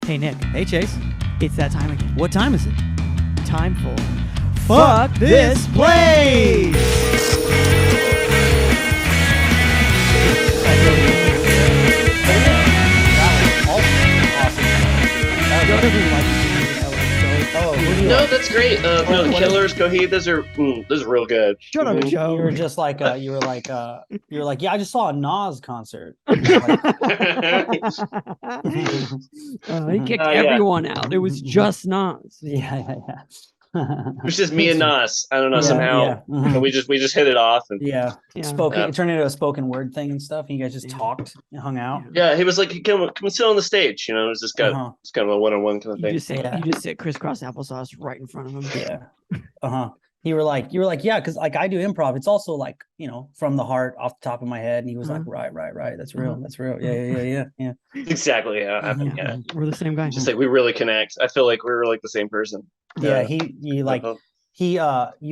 Hey, Nick. Hey, Chase. It's that time again. What time is it? Time for Fuck This Place! No, that's great. No, Killers, Coheed, those are real good. Shut up, Joe. You were just like, you were like, yeah, I just saw a Nas concert. He kicked everyone out. It was just Nas. Yeah. It was just me and Nas. I don't know, Yeah, somehow yeah. Mhm. we just hit it off. And Yeah. Yeah. It turned into a spoken word thing and stuff. And you guys just talked and hung out. yeah, he was like, come sit on the stage. You know, it was just it's kind of a one-on-one kind of You thing. just sit crisscross applesauce right in front of him. Yeah. You were like, yeah, because like I do improv. It's also like, you know, from the heart, off the top of my head. And he was like, right. That's real. That's real. Yeah. Exactly. Yeah. We're the same guy. Just like we really connect. I feel like we're like the same person. Yeah. You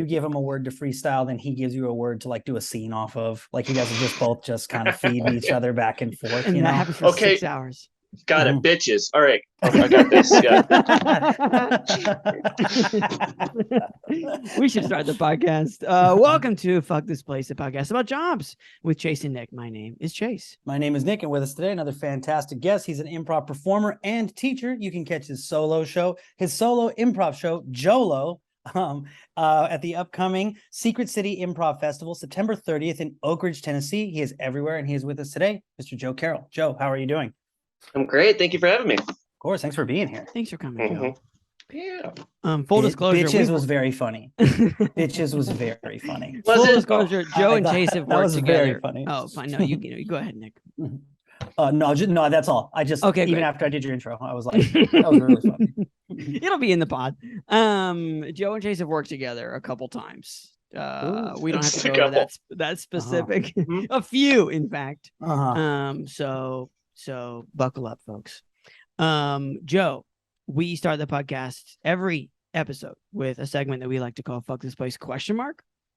give him a word to freestyle, then he gives you a word to like do a scene off of. Like you guys are just both just kind of feeding each other back and forth. And you know? that happens for 6 hours. Got it, bitches. All right. I got this. Yeah. We should start the podcast. Welcome to Fuck This Place, a podcast about jobs with Chase and Nick. My name is Chase. My name is Nick, and with us today, another fantastic guest. He's an improv performer and teacher. You can catch his solo improv show, Jolo, at the upcoming Secret City Improv Festival, September 30th in Oak Ridge, Tennessee. He is everywhere, and he is with us today, Mr. Joe Carroll. Joe, how are you doing? I'm great. Thank you for having me. Of course. Thanks for being here. Thanks for coming, Joe. Yeah. Full disclosure. Bitches was very funny. Bitches was very funny. Full disclosure, Joe and Chase have worked together. Very funny. Oh, fine. No, you go ahead, Nick. No, that's all. Okay, even great. After I did your intro, I was like, that was really funny. It'll be in the pod. Joe and Chase have worked together a couple times. We don't have to go over that specific. A few, in fact. So buckle up, folks. Joe, we start the podcast every episode with a segment that we like to call Fuck This Place ?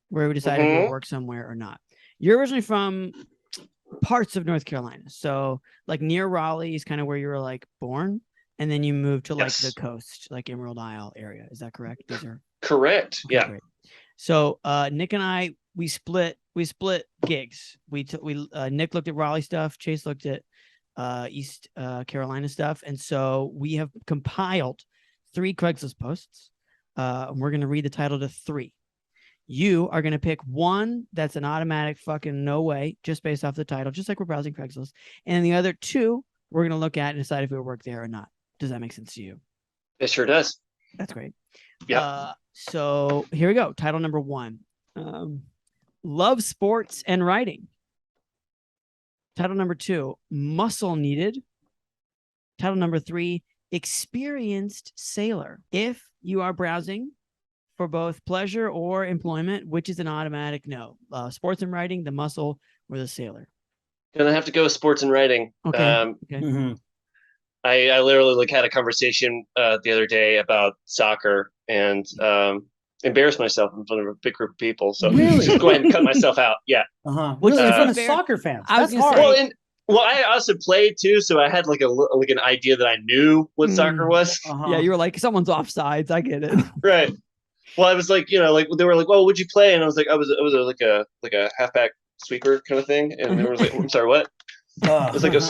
Where we decide if we work somewhere or not. You're originally from parts of North Carolina. So like near Raleigh is kind of where you were like born. And then you moved to like the coast, like Emerald Isle area. Is that correct? These are correct. Okay, Yeah. Great. So Nick and I, we split gigs. Nick looked at Raleigh stuff. Chase looked at East Carolina stuff. And so we have compiled 3 Craigslist posts. And we're going to read the title to 3. You are going to pick one that's an automatic fucking no way, just based off the title, just like we're browsing Craigslist. And the other 2, we're going to look at and decide if it would work there or not. Does that make sense to you? It sure does. That's great. Yeah. So here we go. Title number 1. Love sports and writing. Title number 2, muscle needed. Title number 3, experienced sailor. If you are browsing for both pleasure or employment, which is an automatic no. Sports and writing, the muscle, or the sailor. Gonna have to go with sports and writing. Okay. I literally like had a conversation the other day about soccer and embarrassed myself in front of a big group of people. So just go ahead and cut myself out. Yeah. Really? In front of soccer fans? That's hard. Well, I also played too, so I had like an idea that I knew what soccer was. Yeah, you were like, someone's offsides. I get it. Right. Well, I was like, you know, like they were like, "Well, would you play?" And I was like, I was like a halfback sweeper kind of thing, and they were like, "I'm sorry, what?" It was like a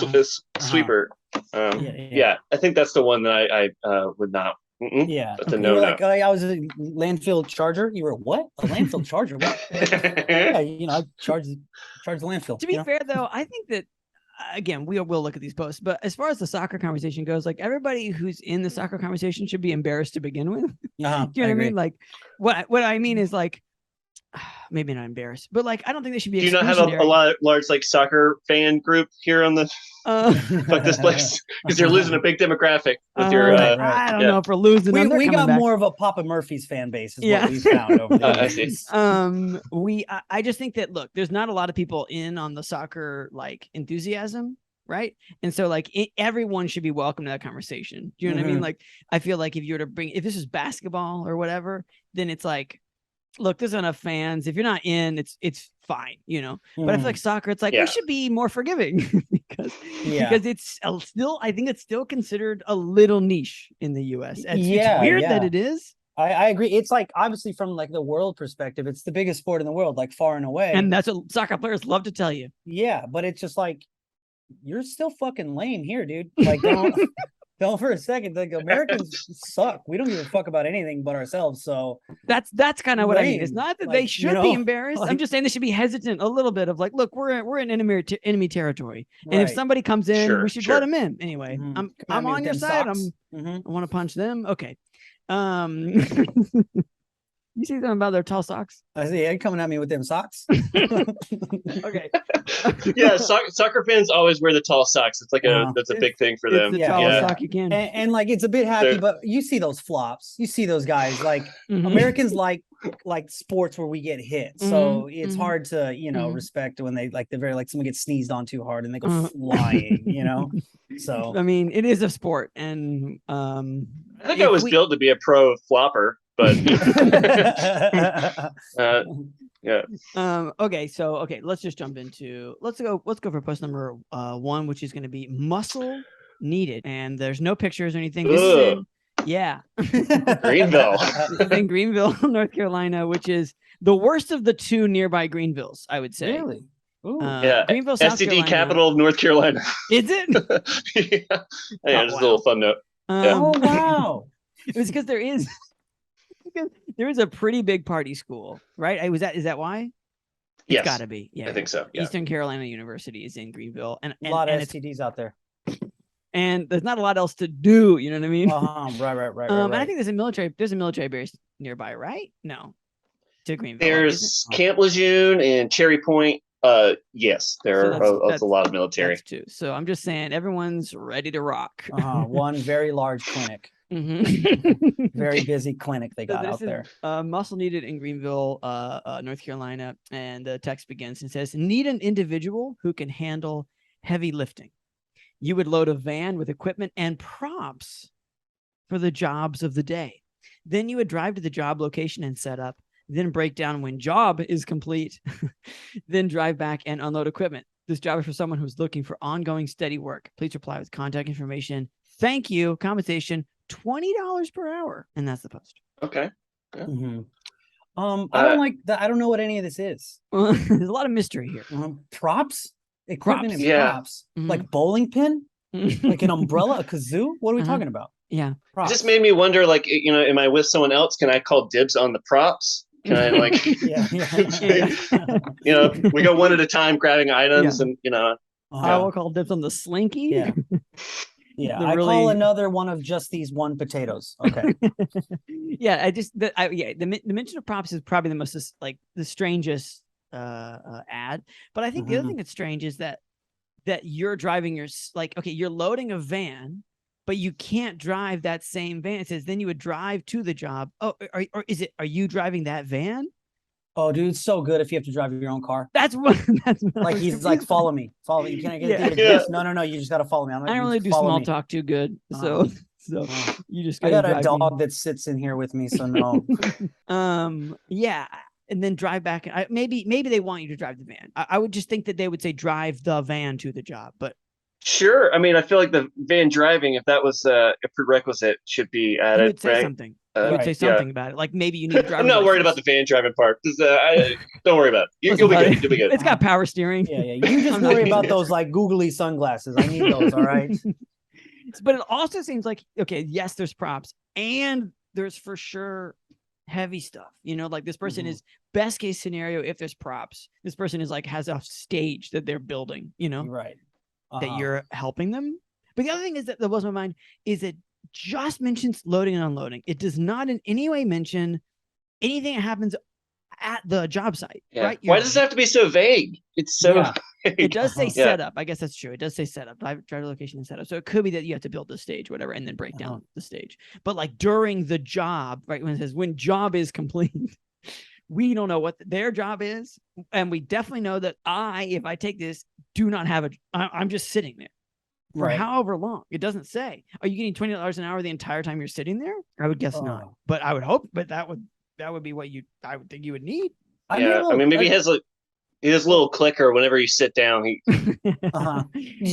sweeper. Yeah, I think that's the one that I would not. Yeah, that's a you no. were like, I was a landfill charger. You were what? A landfill charger? What? Yeah, you know, I charge the landfill. To be fair, though, I think that again, we will look at these posts, but as far as the soccer conversation goes, like everybody who's in the soccer conversation should be embarrassed to begin with. Do you know what I mean? Like, what I mean is like, maybe not embarrassed, but like, I don't think they should be. Do you not have a large like soccer fan group here on the Fuck This Place? Because you're losing a big demographic with your. I don't know if we're losing. We got more of a Papa Murphy's fan base, is what we found over the years. I just think that look, there's not a lot of people in on the soccer like enthusiasm, right? And so like everyone should be welcome to that conversation. Do you know what I mean? Like, I feel like if you were to if this is basketball or whatever, then it's like, look, there's enough fans. If you're not in, it's fine, you know. But I feel like soccer, it's like we should be more forgiving because it's still, I think it's still considered a little niche in the U.S. It's weird that it is. I agree. It's like, obviously from like the world perspective, it's the biggest sport in the world, like far and away. And that's what soccer players love to tell you. Yeah, but it's just like, you're still fucking lame here, dude. Like, don't for a second think Americans suck. We don't give a fuck about anything but ourselves. So that's kind of what I mean. It's not that they should be embarrassed. like, I'm just saying they should be hesitant a little bit of like, look, we're in enemy territory, and if somebody comes in, we should let them in. Anyway, I'm on your side. I want to punch them. Okay. You see something about their tall socks? I see. You're coming at me with them socks. Okay. Yeah, soccer fans always wear the tall socks. It's like that's a big thing for them. The tallest sock you can. And like, it's a bit hacky, but you see those flops. You see those guys. Like Americans like sports where we get hit. So it's hard to, you know, respect when they like someone gets sneezed on too hard and they go flying, you know? So I mean, it is a sport, and I think I was built to be a pro flopper. But okay, let's just jump into let's go for post number 1, which is going to be muscle needed, and there's no pictures or anything. This is Greenville. In Greenville, North Carolina, which is the worst of the 2 nearby Greenvilles, I would say. Really? Greenville, South STD Carolina. capital of North Carolina. Is it? Just a little fun note. Oh wow! It was because there is a pretty big party school, right? Is that why? Yes. It's got to be. Yeah, I think so. Yeah. Eastern Carolina University is in Greenville, and a lot of STDs out there. And there's not a lot else to do. You know what I mean? Right. And I think there's a military base nearby, right? No, to Greenville. There's Camp Lejeune and Cherry Point. Yes, there's a lot of military too. So I'm just saying, everyone's ready to rock. One very large clinic. Very busy clinic they got out there. Muscle needed in Greenville, North Carolina, and the text begins and says, need an individual who can handle heavy lifting. You would load a van with equipment and props for the jobs of the day. Then you would drive to the job location and set up, then break down when job is complete, then drive back and unload equipment. This job is for someone who's looking for ongoing steady work. Please reply with contact information. Thank you. Compensation $20 per hour, and that's the post. Okay. Yeah. I don't like that. I don't know what any of this is. There's a lot of mystery here. Equipment and props, like bowling pin, like an umbrella, a kazoo. What are we talking about? Yeah, props. It just made me wonder. Like, you know, am I with someone else? Can I call dibs on the props? Can I like? You know, we go one at a time grabbing items, and you know. I will call dibs on the slinky. Yeah. Yeah, I call another one of just these 1 potatoes. Okay. Yeah, the mention of props is probably the most like the strangest ad. But I think the other thing that's strange is that you're driving you're loading a van, but you can't drive that same van. It says then you would drive to the job. Oh, are you driving that van? Oh, dude, it's so good if you have to drive your own car. That's what like he's like, follow me. You can't get this. No, you just gotta follow me. I don't really do small talk too good. So you just I got a dog that sits in here with me, so no. Yeah. And then drive back. Maybe they want you to drive the van. I would just think that they would say drive the van to the job, but sure. I mean, I feel like the van driving, if that was a prerequisite, should be added. You would say something. You would say something about it. Like maybe you need to drive. I'm not worried about the van driving part. Don't worry about it. You'll be good. You'll be good. It's got power steering. Yeah. You just worry about those like googly sunglasses. I need those. All right. But it also seems like, okay, yes, there's props and there's for sure heavy stuff. You know, like this person is best case scenario. If there's props, this person is like has a stage that they're building, you know, right. That you're helping them. But the other thing is that blows my mind is it just mentions loading and unloading. It does not in any way mention anything that happens at the job site. Yeah. Right? Why does it have to be so vague? It's so vague. It does say setup. I guess that's true. It does say setup, drive to location and setup. So it could be that you have to build the stage, whatever, and then break down the stage. But like during the job, right, when it says when job is complete, we don't know what their job is. And we definitely know that if I take this, do not have I'm just sitting there. For however long. It doesn't say. Are you getting $20 an hour the entire time you're sitting there? I would guess not. But I would hope. But that would that would be what I would think you would need. I mean, maybe he has a little clicker whenever you sit down. He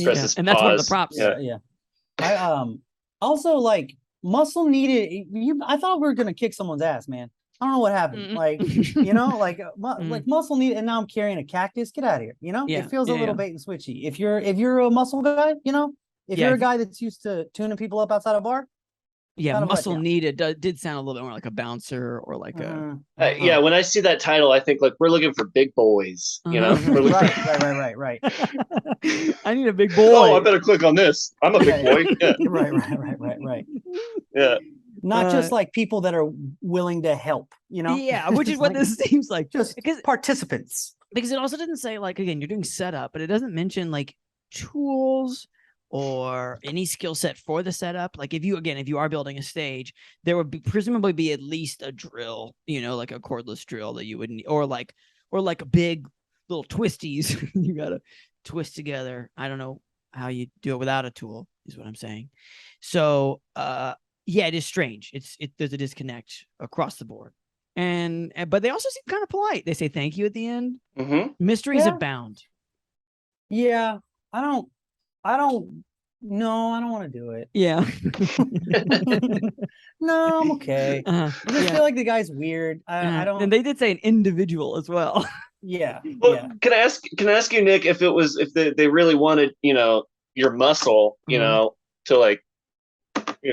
presses and that's pause. one of the props. Yeah. I also like muscle needed. I thought we were gonna kick someone's ass, man. I don't know what happened. Like, like muscle need, and now I'm carrying a cactus. Get out of here. It feels a little bait and switchy. If you're a muscle guy, if you're a guy that's used to tuning people up outside a bar. Yeah, muscle needed did sound a little bit more like a bouncer or like a. Yeah, when I see that title, I think like we're looking for big boys. Right. I need a big boy. Oh, I better click on this. I'm a big boy. Yeah. Right. Yeah. Not just like people that are willing to help, Yeah, which is what this seems like. Just because participants. Because it also didn't say like, again, you're doing setup, but it doesn't mention like tools or any skill set for the setup. Like if you are building a stage, there would presumably be at least a drill, like a cordless drill that you would need, or like a big little twisties you got to twist together. I don't know how you do it without a tool is what I'm saying. So, yeah, it is strange. There's a disconnect across the board, but they also seem kind of polite. They say thank you at the end. Mm-hmm. Mysteries abound. Yeah, I don't want to do it. Yeah. No, I'm okay. I just feel like the guy's weird. I don't. And they did say an individual as well. Yeah. Well, yeah. Can I ask you, Nick, if they really wanted, your muscle, to like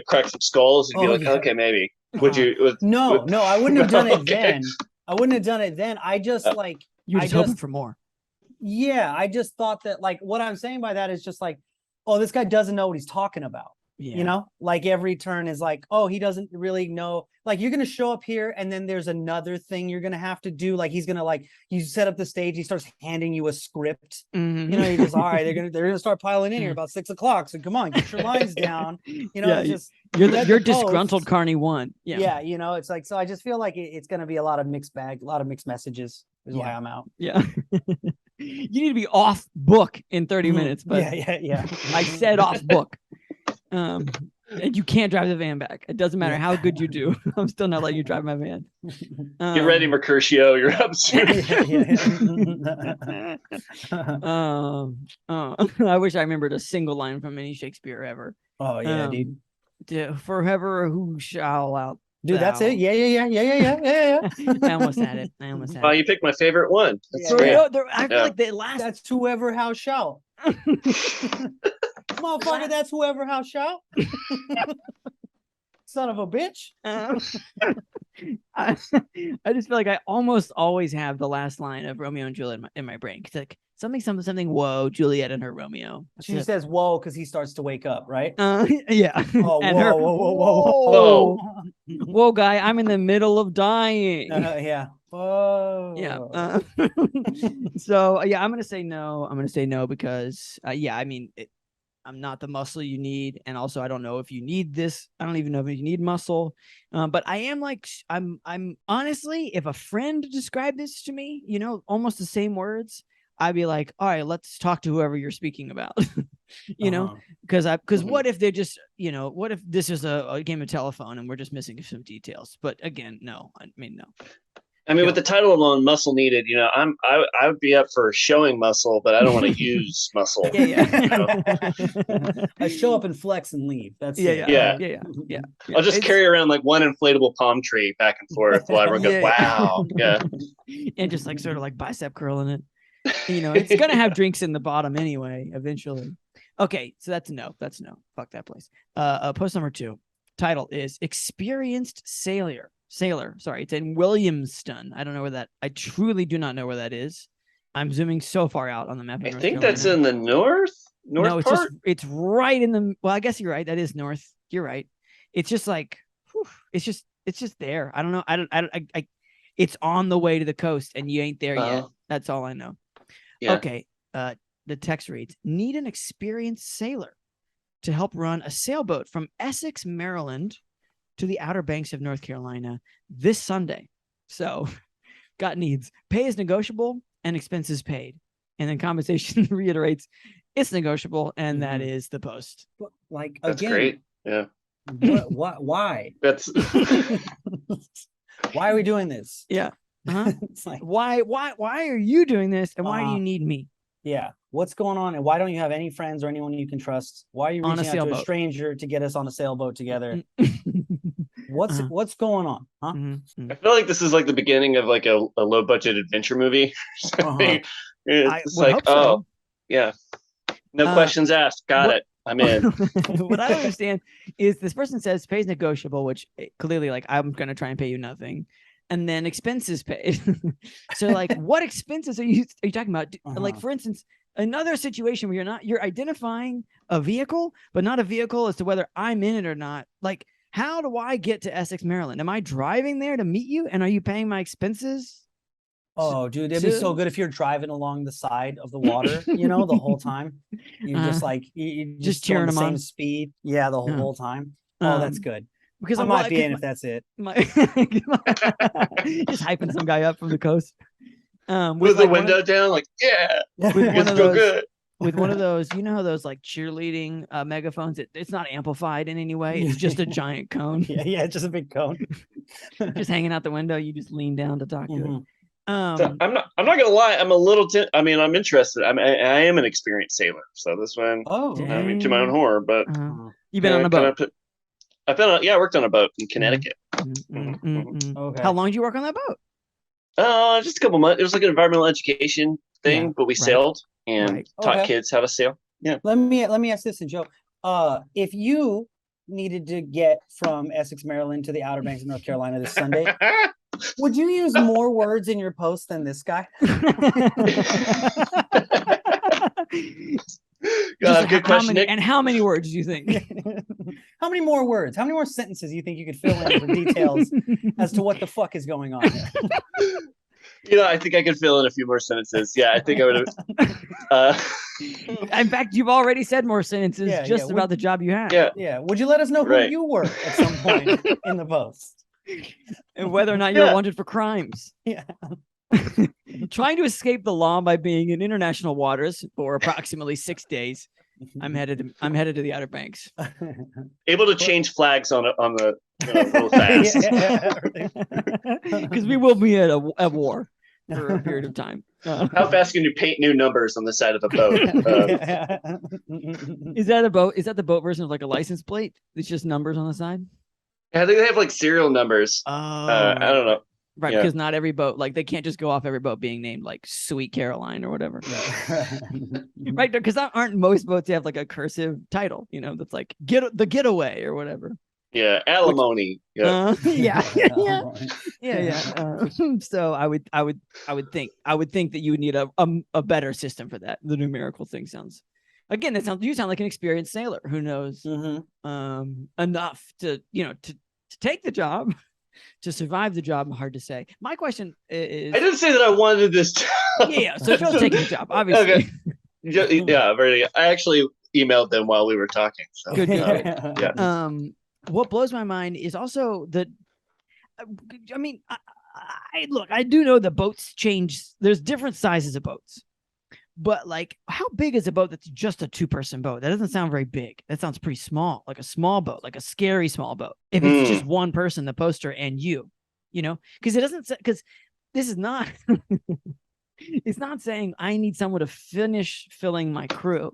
crack some skulls and be like, okay, maybe. Would you? No, I wouldn't have done it okay. then. I wouldn't have done it then. I just you're just hoping for more. Yeah, I just thought that like what I'm saying by that is just like, oh, this guy doesn't know what he's talking about. Yeah. Like every turn is like, oh, he doesn't really know. Like you're gonna show up here, and then there's another thing you're gonna have to do. Like he's gonna you set up the stage, he starts handing you a script. Mm-hmm. He goes, all right, they're gonna start piling in here about 6 o'clock. So come on, get your lines down. You're disgruntled Carney 1. Yeah. It's like, so I just feel like it's gonna be a lot of mixed bag, a lot of mixed messages is why I'm out. Yeah. You need to be off book in 30 minutes, but yeah. I said off book. And you can't drive the van back. It doesn't matter how good you do. I'm still not letting you drive my van. Get ready, Mercutio. You're up soon. I wish I remembered a single line from any Shakespeare ever. Oh yeah, dude. Forever who shall out. Dude, that's it. Yeah. I almost had it. Oh, you picked my favorite one. That's great. I feel like the last. That's whoever how shall. Motherfucker, that's whoever how shall. Son of a bitch. I just feel like I almost always have the last line of Romeo and Juliet in my brain. It's like something. Whoa, Juliet and her Romeo. She says whoa because he starts to wake up, right? Yeah. Oh, and whoa. Whoa, guy! I'm in the middle of dying. Yeah. Whoa. Yeah. So yeah, I'm gonna say no. I'm gonna say no because I mean. I'm not the muscle you need. And also I don't know if you need this. I don't even know if you need muscle. But I am like, I'm honestly, if a friend described this to me, almost the same words, I'd be like, all right, let's talk to whoever you're speaking about, because what if they're just, what if this is a game of telephone and we're just missing some details? But again, no, I mean, no. I mean, with the title alone, muscle needed, I would be up for showing muscle, but I don't want to use muscle. I show up and flex and leave. That's yeah. I'll just carry around like one inflatable palm tree back and forth while everyone goes, wow. Yeah. And just like sort of like bicep curling it. It's going to have drinks in the bottom anyway, eventually. Okay. So that's no. Fuck that place. Post number 2. Title is Experienced Sailor. Sorry, it's in Williamston. I don't know where that. I truly do not know where that is. I'm zooming so far out on the map. I think that's in the north part? It's right in the. Well, I guess you're right. That is north. You're right. It's just like, it's just there. I don't know. I it's on the way to the coast, and you ain't there yet. That's all I know. Yeah. Okay. The text reads: need an experienced sailor to help run a sailboat from Essex, Maryland, to the Outer Banks of North Carolina this Sunday. So, got needs. Pay is negotiable and expenses paid. And then compensation reiterates it's negotiable, and that is the post. Like, that's again, great. Yeah. Why? That's Why are we doing this? Yeah. Uh-huh. It's like, why are you doing this, and why do you need me? Yeah. What's going on? And why don't you have any friends or anyone you can trust? Why are you On a reaching out to a sailboat. stranger to get us on a sailboat together? What's going on? Huh? I feel like this is like the beginning of like a low budget adventure movie. It's would like, hope so. yeah, no questions asked. Got it. I'm in. What I don't understand is this person says pays negotiable, which clearly, like, I'm gonna try and pay you nothing, and then expenses paid. So, like, what expenses are you talking about? Like, for instance, another situation where you're identifying a vehicle, but not a vehicle as to whether I'm in it or not. Like, how do I get to Essex, Maryland? Am I driving there to meet you, and are you paying my expenses? Oh, dude, it'd be so good if you're driving along the side of the water, the whole time. You just like you just cheering them the same on. speed. Yeah, the whole time. Oh, that's good. Because I might be in if that's it. Just hyping some guy up from the coast. With the window down, like, yeah, with one of those, good. With one of those, those like cheerleading megaphones. It's not amplified in any way. It's just a giant cone. Yeah, it's just a big cone. Just hanging out the window. You just lean down to talk to it. So I'm not gonna lie. I'm a little. I'm interested. I am an experienced sailor. So this one. Oh, I mean, to my own horror, but you've been on a boat. I've been I worked on a boat in Connecticut. Okay. How long did you work on that boat? Just a couple months. It was like an environmental education thing, but we sailed and taught kids how to sail. Yeah. Let me ask this, and Joe, if you needed to get from Essex, Maryland to the Outer Banks of North Carolina this Sunday, would you use more words in your post than this guy? Good question, Nick. And how many words do you think? How many more words? How many more sentences do you think you could fill in for details as to what the fuck is going on here? I think I could fill in a few more sentences. Yeah, I think I would have. In fact, you've already said more sentences about the job you had. Yeah. Would you let us know who you were at some point in the post? And whether or not you're wanted for crimes. Yeah. Trying to escape the law by being in international waters for approximately 6 days. I'm headed to the Outer Banks. Able to change flags on the real fast. Because we will be at a war for a period of time. How fast can you paint new numbers on the side of a boat? Is that a boat? Is that the boat version of like a license plate? It's just numbers on the side. I think they have like serial numbers. I don't know. Right, because not every boat, like they can't just go off every boat being named like Sweet Caroline or whatever. Right, because aren't most boats have like a cursive title, that's like the getaway or whatever. Yeah, alimony. Yeah. So I would think that you would need a better system for that. The numerical thing sounds. Again, you sound like an experienced sailor who knows enough to take the job. To survive the job, hard to say. My question is... I didn't say that I wanted this job. Yeah, so Joe's taking the job, obviously. Okay. Yeah, very. I actually emailed them while we were talking. So. Good. Yeah. What blows my mind is also that... I mean, I do know the boats change. There's different sizes of boats. But like, how big is a boat that's just a 2-person boat? That doesn't sound very big. That sounds pretty small, like a small boat, like a scary small boat. If it's just one person, the poster, and because it doesn't, because this is not, it's not saying I need someone to finish filling my crew.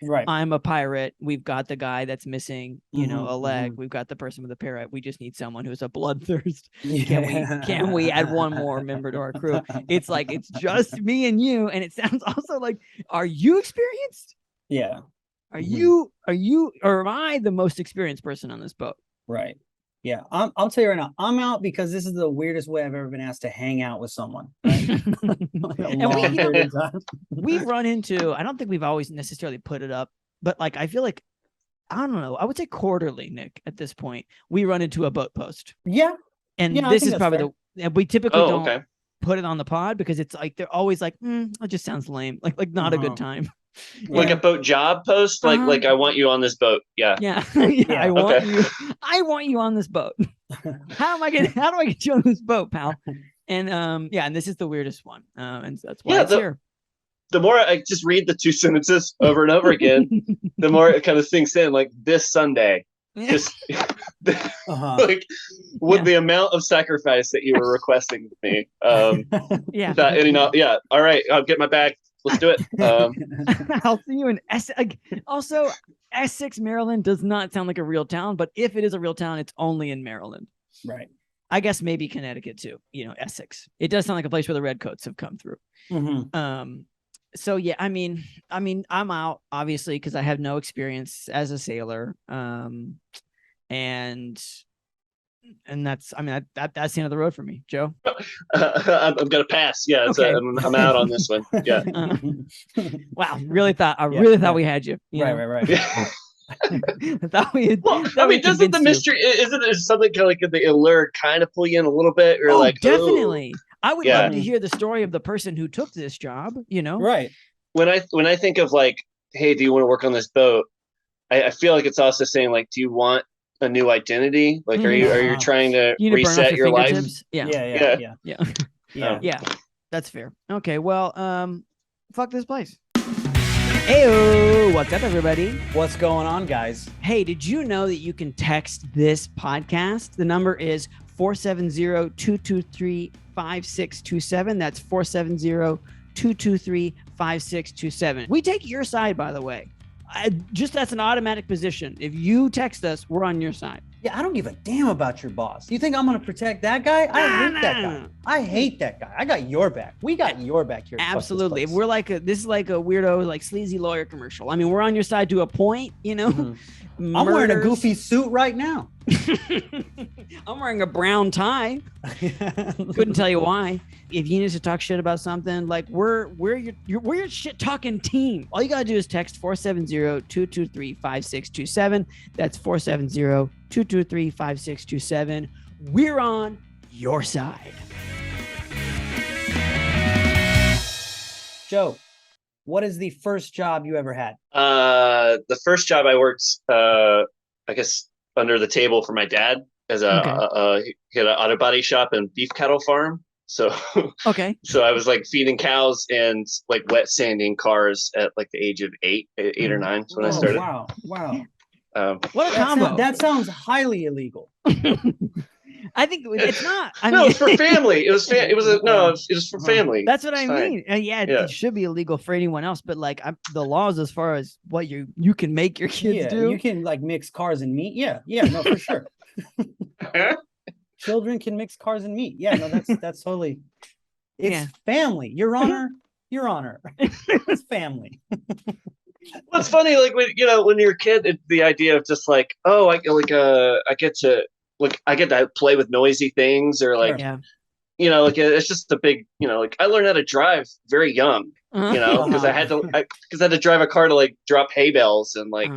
Right. I'm a pirate. We've got the guy that's missing, a leg. We've got the person with a parrot. We just need someone who's a bloodthirst. Can we add one more member to our crew? It's like, it's just me and you. And it sounds also like, are you experienced? Yeah. Are you, or am I the most experienced person on this boat? Right. Yeah, I'll tell you right now, I'm out because this is the weirdest way I've ever been asked to hang out with someone. Right? We've run into, I don't think we've always necessarily put it up, but like, I feel like, I don't know, I would say quarterly, Nick, at this point, we run into a boat post. Yeah. And this is probably and we typically don't put it on the pod because it's like, they're always like, it just sounds lame. Like not a good time. Like a boat job post, like I want you on this boat. Yeah. I want you on this boat. How do I get you on this boat, pal? And and this is the weirdest one. And so that's why it's here. The more I just read the 2 sentences over and over again, the more it kind of sinks in. Like this Sunday, just like with the amount of sacrifice that you were requesting of me. Yeah. Yeah. All right, I'll get my bag. Let's do it. I'll see you in Essex. Also, Essex, Maryland does not sound like a real town, but if it is a real town, it's only in Maryland. Right. I guess maybe Connecticut too. Essex. It does sound like a place where the redcoats have come through. Mm-hmm. So yeah, I mean, I'm out obviously because I have no experience as a sailor. And that's, that's the end of the road for me, Joe. I'm gonna pass. Yeah, Okay. I'm out on this one. Yeah. Wow, really thought we had you. Right. I thought we had. Well, I mean, doesn't the mystery isn't it something kind of like the allure kind of pull you in a little bit? Or like, definitely. Oh. I would love to hear the story of the person who took this job. Right. When I think of like, hey, do you want to work on this boat? I feel like it's also saying like, do you want a new identity? Like, are you trying to reset your life? Yeah. That's fair. Okay, well, fuck this place. Heyo, what's up, everybody? What's going on, guys? Hey, did you know that you can text this podcast? The number is 470-223-5627. That's 470-223-5627. We take your side, by the way. That's an automatic position. If you text us, we're on your side. Yeah, I don't give a damn about your boss. You think I'm going to protect that guy? I hate that guy. I hate that guy. I got your back. We got your back here. Absolutely. If we're like this is like a weirdo, like sleazy lawyer commercial. I mean, we're on your side to a point, Mm-hmm. I'm wearing a goofy suit right now. I'm wearing a brown tie. Couldn't tell you why. If you need to talk shit about something, like we're your shit talking team. All you gotta do is text 470-223-5627. That's 470-223-5627. We're on your side. Joe, what is the first job you ever had? The first job I worked, I guess, under the table for my dad as he had an auto body shop and beef cattle farm. So so I was like feeding cows and like wet sanding cars at like the age of eight or nine when I started. Wow. What a combo. That sounds highly illegal. I think it's not. It's for family. It was for family. That's what I mean. It should be illegal for anyone else, but like the laws as far as what you can make your kids do. You can like mix cars and meat. No, for sure. Children can mix cars and meat. Yeah, no, that's totally. It's family. Your Honor. It's family. Well, it's funny, like when you're a kid, the idea of just like, oh, I get to play with noisy things, or like, like it's just a big, like I learned how to drive very young, because I had to drive a car to like drop hay bales and like,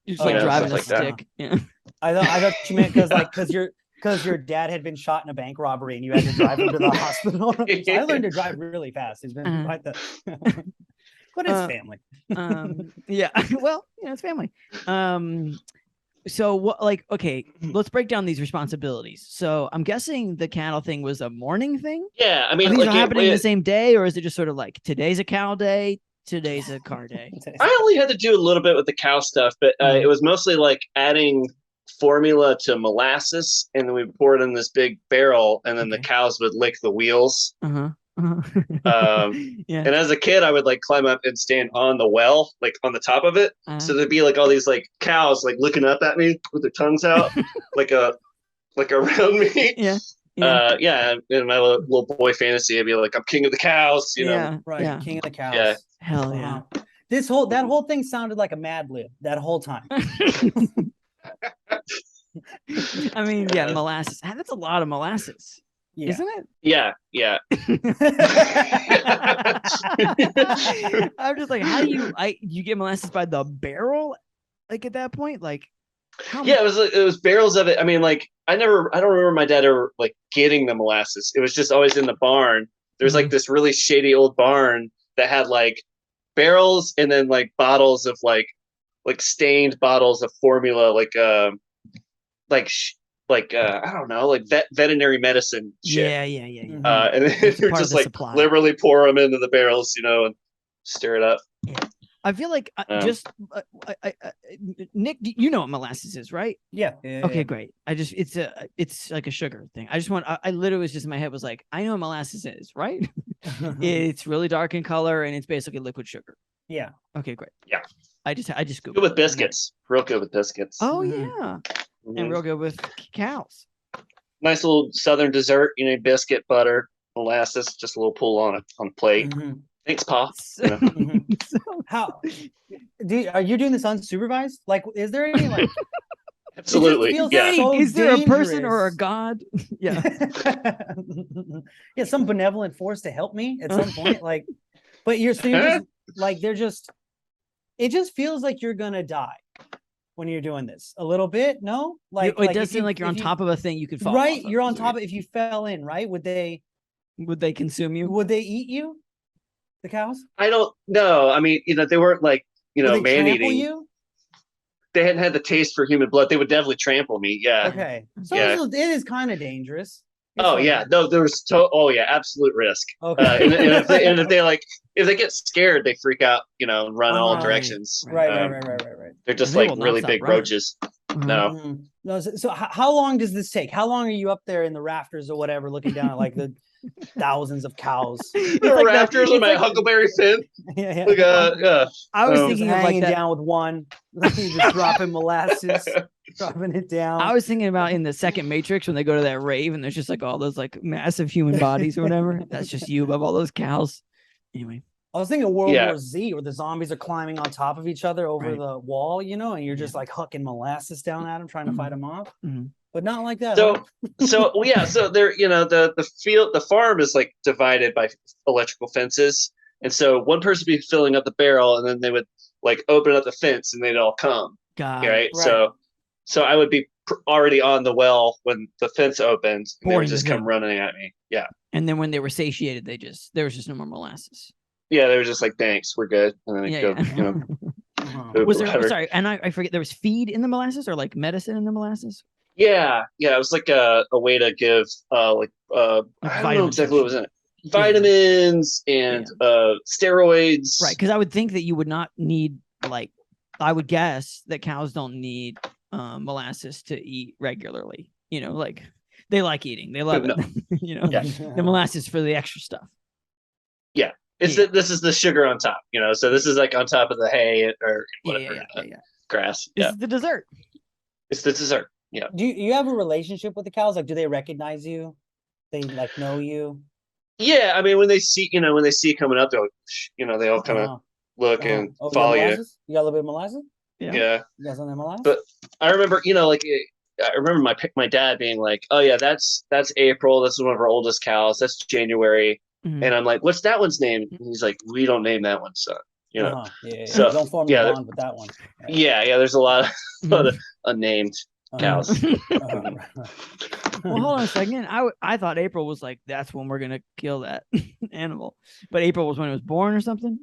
you just like driving a stick. Yeah. I thought you meant because your dad had been shot in a bank robbery and you had to drive him to the hospital. So I learned to drive really fast. It's been quite the. But it's family. Well, it's family. So what, like, okay, let's break down these responsibilities. So I'm guessing the cattle thing was a morning thing. Yeah. I mean, are these happening the same day, or is it just sort of like today's a cow day, today's a car day? I only had to do a little bit with the cow stuff, but it was mostly like adding formula to molasses, and then we pour it in this big barrel, and then the cows would lick the wheels. And as a kid I would like climb up and stand on the well, like on the top of it, so there'd be like all these like cows like looking up at me with their tongues out like around me. And my little boy fantasy, I'd be like, I'm king of the cows, king of the cows. Hell yeah. That whole thing sounded like a Mad Lib that whole time. I mean, molasses, that's a lot of molasses. Isn't it? Yeah. I'm just like, how do you get molasses by the barrel? Like at that point, like it was barrels of it. I mean, like I don't remember my dad ever like getting the molasses. It was just always in the barn. There's like this really shady old barn that had like barrels and then like bottles of like stained bottles of formula, I don't know, like veterinary medicine shit. And then you just like liberally pour them into the barrels, and stir it up. I feel like Nick, you know what molasses is, right? Yeah. Okay, great. It's like a sugar thing. I literally was just in my head was like, I know what molasses is, right? It's really dark in color and it's basically liquid sugar. Yeah. Okay, great. Yeah. I just Googled Good with biscuits. Real good with biscuits. Oh yeah, and real good with cows. Nice little southern dessert. You know, biscuit, butter, molasses, just a little pull on a plate. Thanks, Pa. So, How are you doing this unsupervised? Like, is there any like? Absolutely. Yeah. So is there dangerous. a person or a god? Yeah. Yeah, some benevolent force to help me at some point. Like, but you're just like it just feels like you're gonna die when you're doing this a little bit. No, like it does seem like you're on top of a thing you could fall. Right, off of. you're on top of. If you fell in, right? Would they consume you? Would they eat you? The cows? I don't know. I mean, they weren't like man eating. You? They hadn't had the taste for human blood. They would definitely trample me. Yeah. Okay. So yeah. it is kind of dangerous. Yeah. No, there was absolute risk. Okay. And if they get scared, they freak out, and run in all directions. Right. They're just like really big roaches. No. No. So how long does this take? How long are you up there in the rafters or whatever, looking down at like the thousands of cows? The rafters on my huckleberry fin. Yeah. I was thinking of hanging like down with one, just dropping molasses, dropping it down. I was thinking about in the second Matrix when they go to that rave and there's just like all those like massive human bodies or whatever. That's just you above all those cows. Anyway. I was thinking World War Z, where the zombies are climbing on top of each other over the wall, and you're just like hucking molasses down at them, trying to fight them off. But not like that. So there, the farm is like divided by electrical fences, and so one person would be filling up the barrel, and then they would like open up the fence, and they'd all come. Right. So I would be already on the well when the fence opened, and they would just come running at me. Yeah. And then when they were satiated, there was just no more molasses. Yeah, they were just like, "Thanks, we're good," and then go. Was there? Sorry, and I forget. There was feed in the molasses, or like medicine in the molasses. Yeah. It was like a way to give I don't know exactly what was in it. Vitamins and steroids. Right, because I would think that you would not need I would guess that cows don't need molasses to eat regularly. Like they like eating, they love it. The molasses for the extra stuff. Yeah. This is the sugar on top, so this is like on top of the hay or whatever, grass. This is the dessert. It's the dessert. Yeah. Do you have a relationship with the cows? Like, do they recognize you? They like know you? Yeah. I mean, when they see you coming up, they're like, they all kind of look and follow you. You got a little bit of molasses? Yeah. You got some of molasses? But I remember, I remember my dad being like, "Oh yeah, that's April. This is one of our oldest cows. That's January." And I'm like, "What's that one's name?" And he's like, "We don't name that one, son." So don't form a bond with that one. Right? Yeah. There's a lot of unnamed cows. Well, hold on a second. I thought April was like, that's when we're gonna kill that animal, but April was when it was born or something.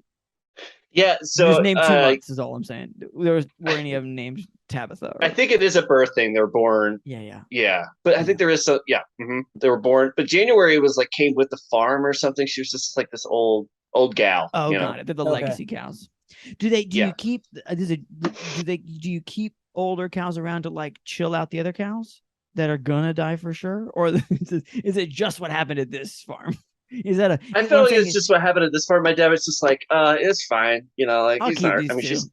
Yeah. So just named 2 months is all I'm saying. Were any of them named Tabitha? I think it is a birth thing. They were born. Yeah. But I think there is they were born. But January was like came with the farm or something. She was just like this old gal. Oh, got it. They're the legacy cows. Do you keep? Do you keep older cows around to like chill out the other cows that are gonna die for sure, or is it just what happened at this farm? Is that I feel like it's just what happened at this farm. My dad was just like, it's fine, like I'll he's not. I mean, she's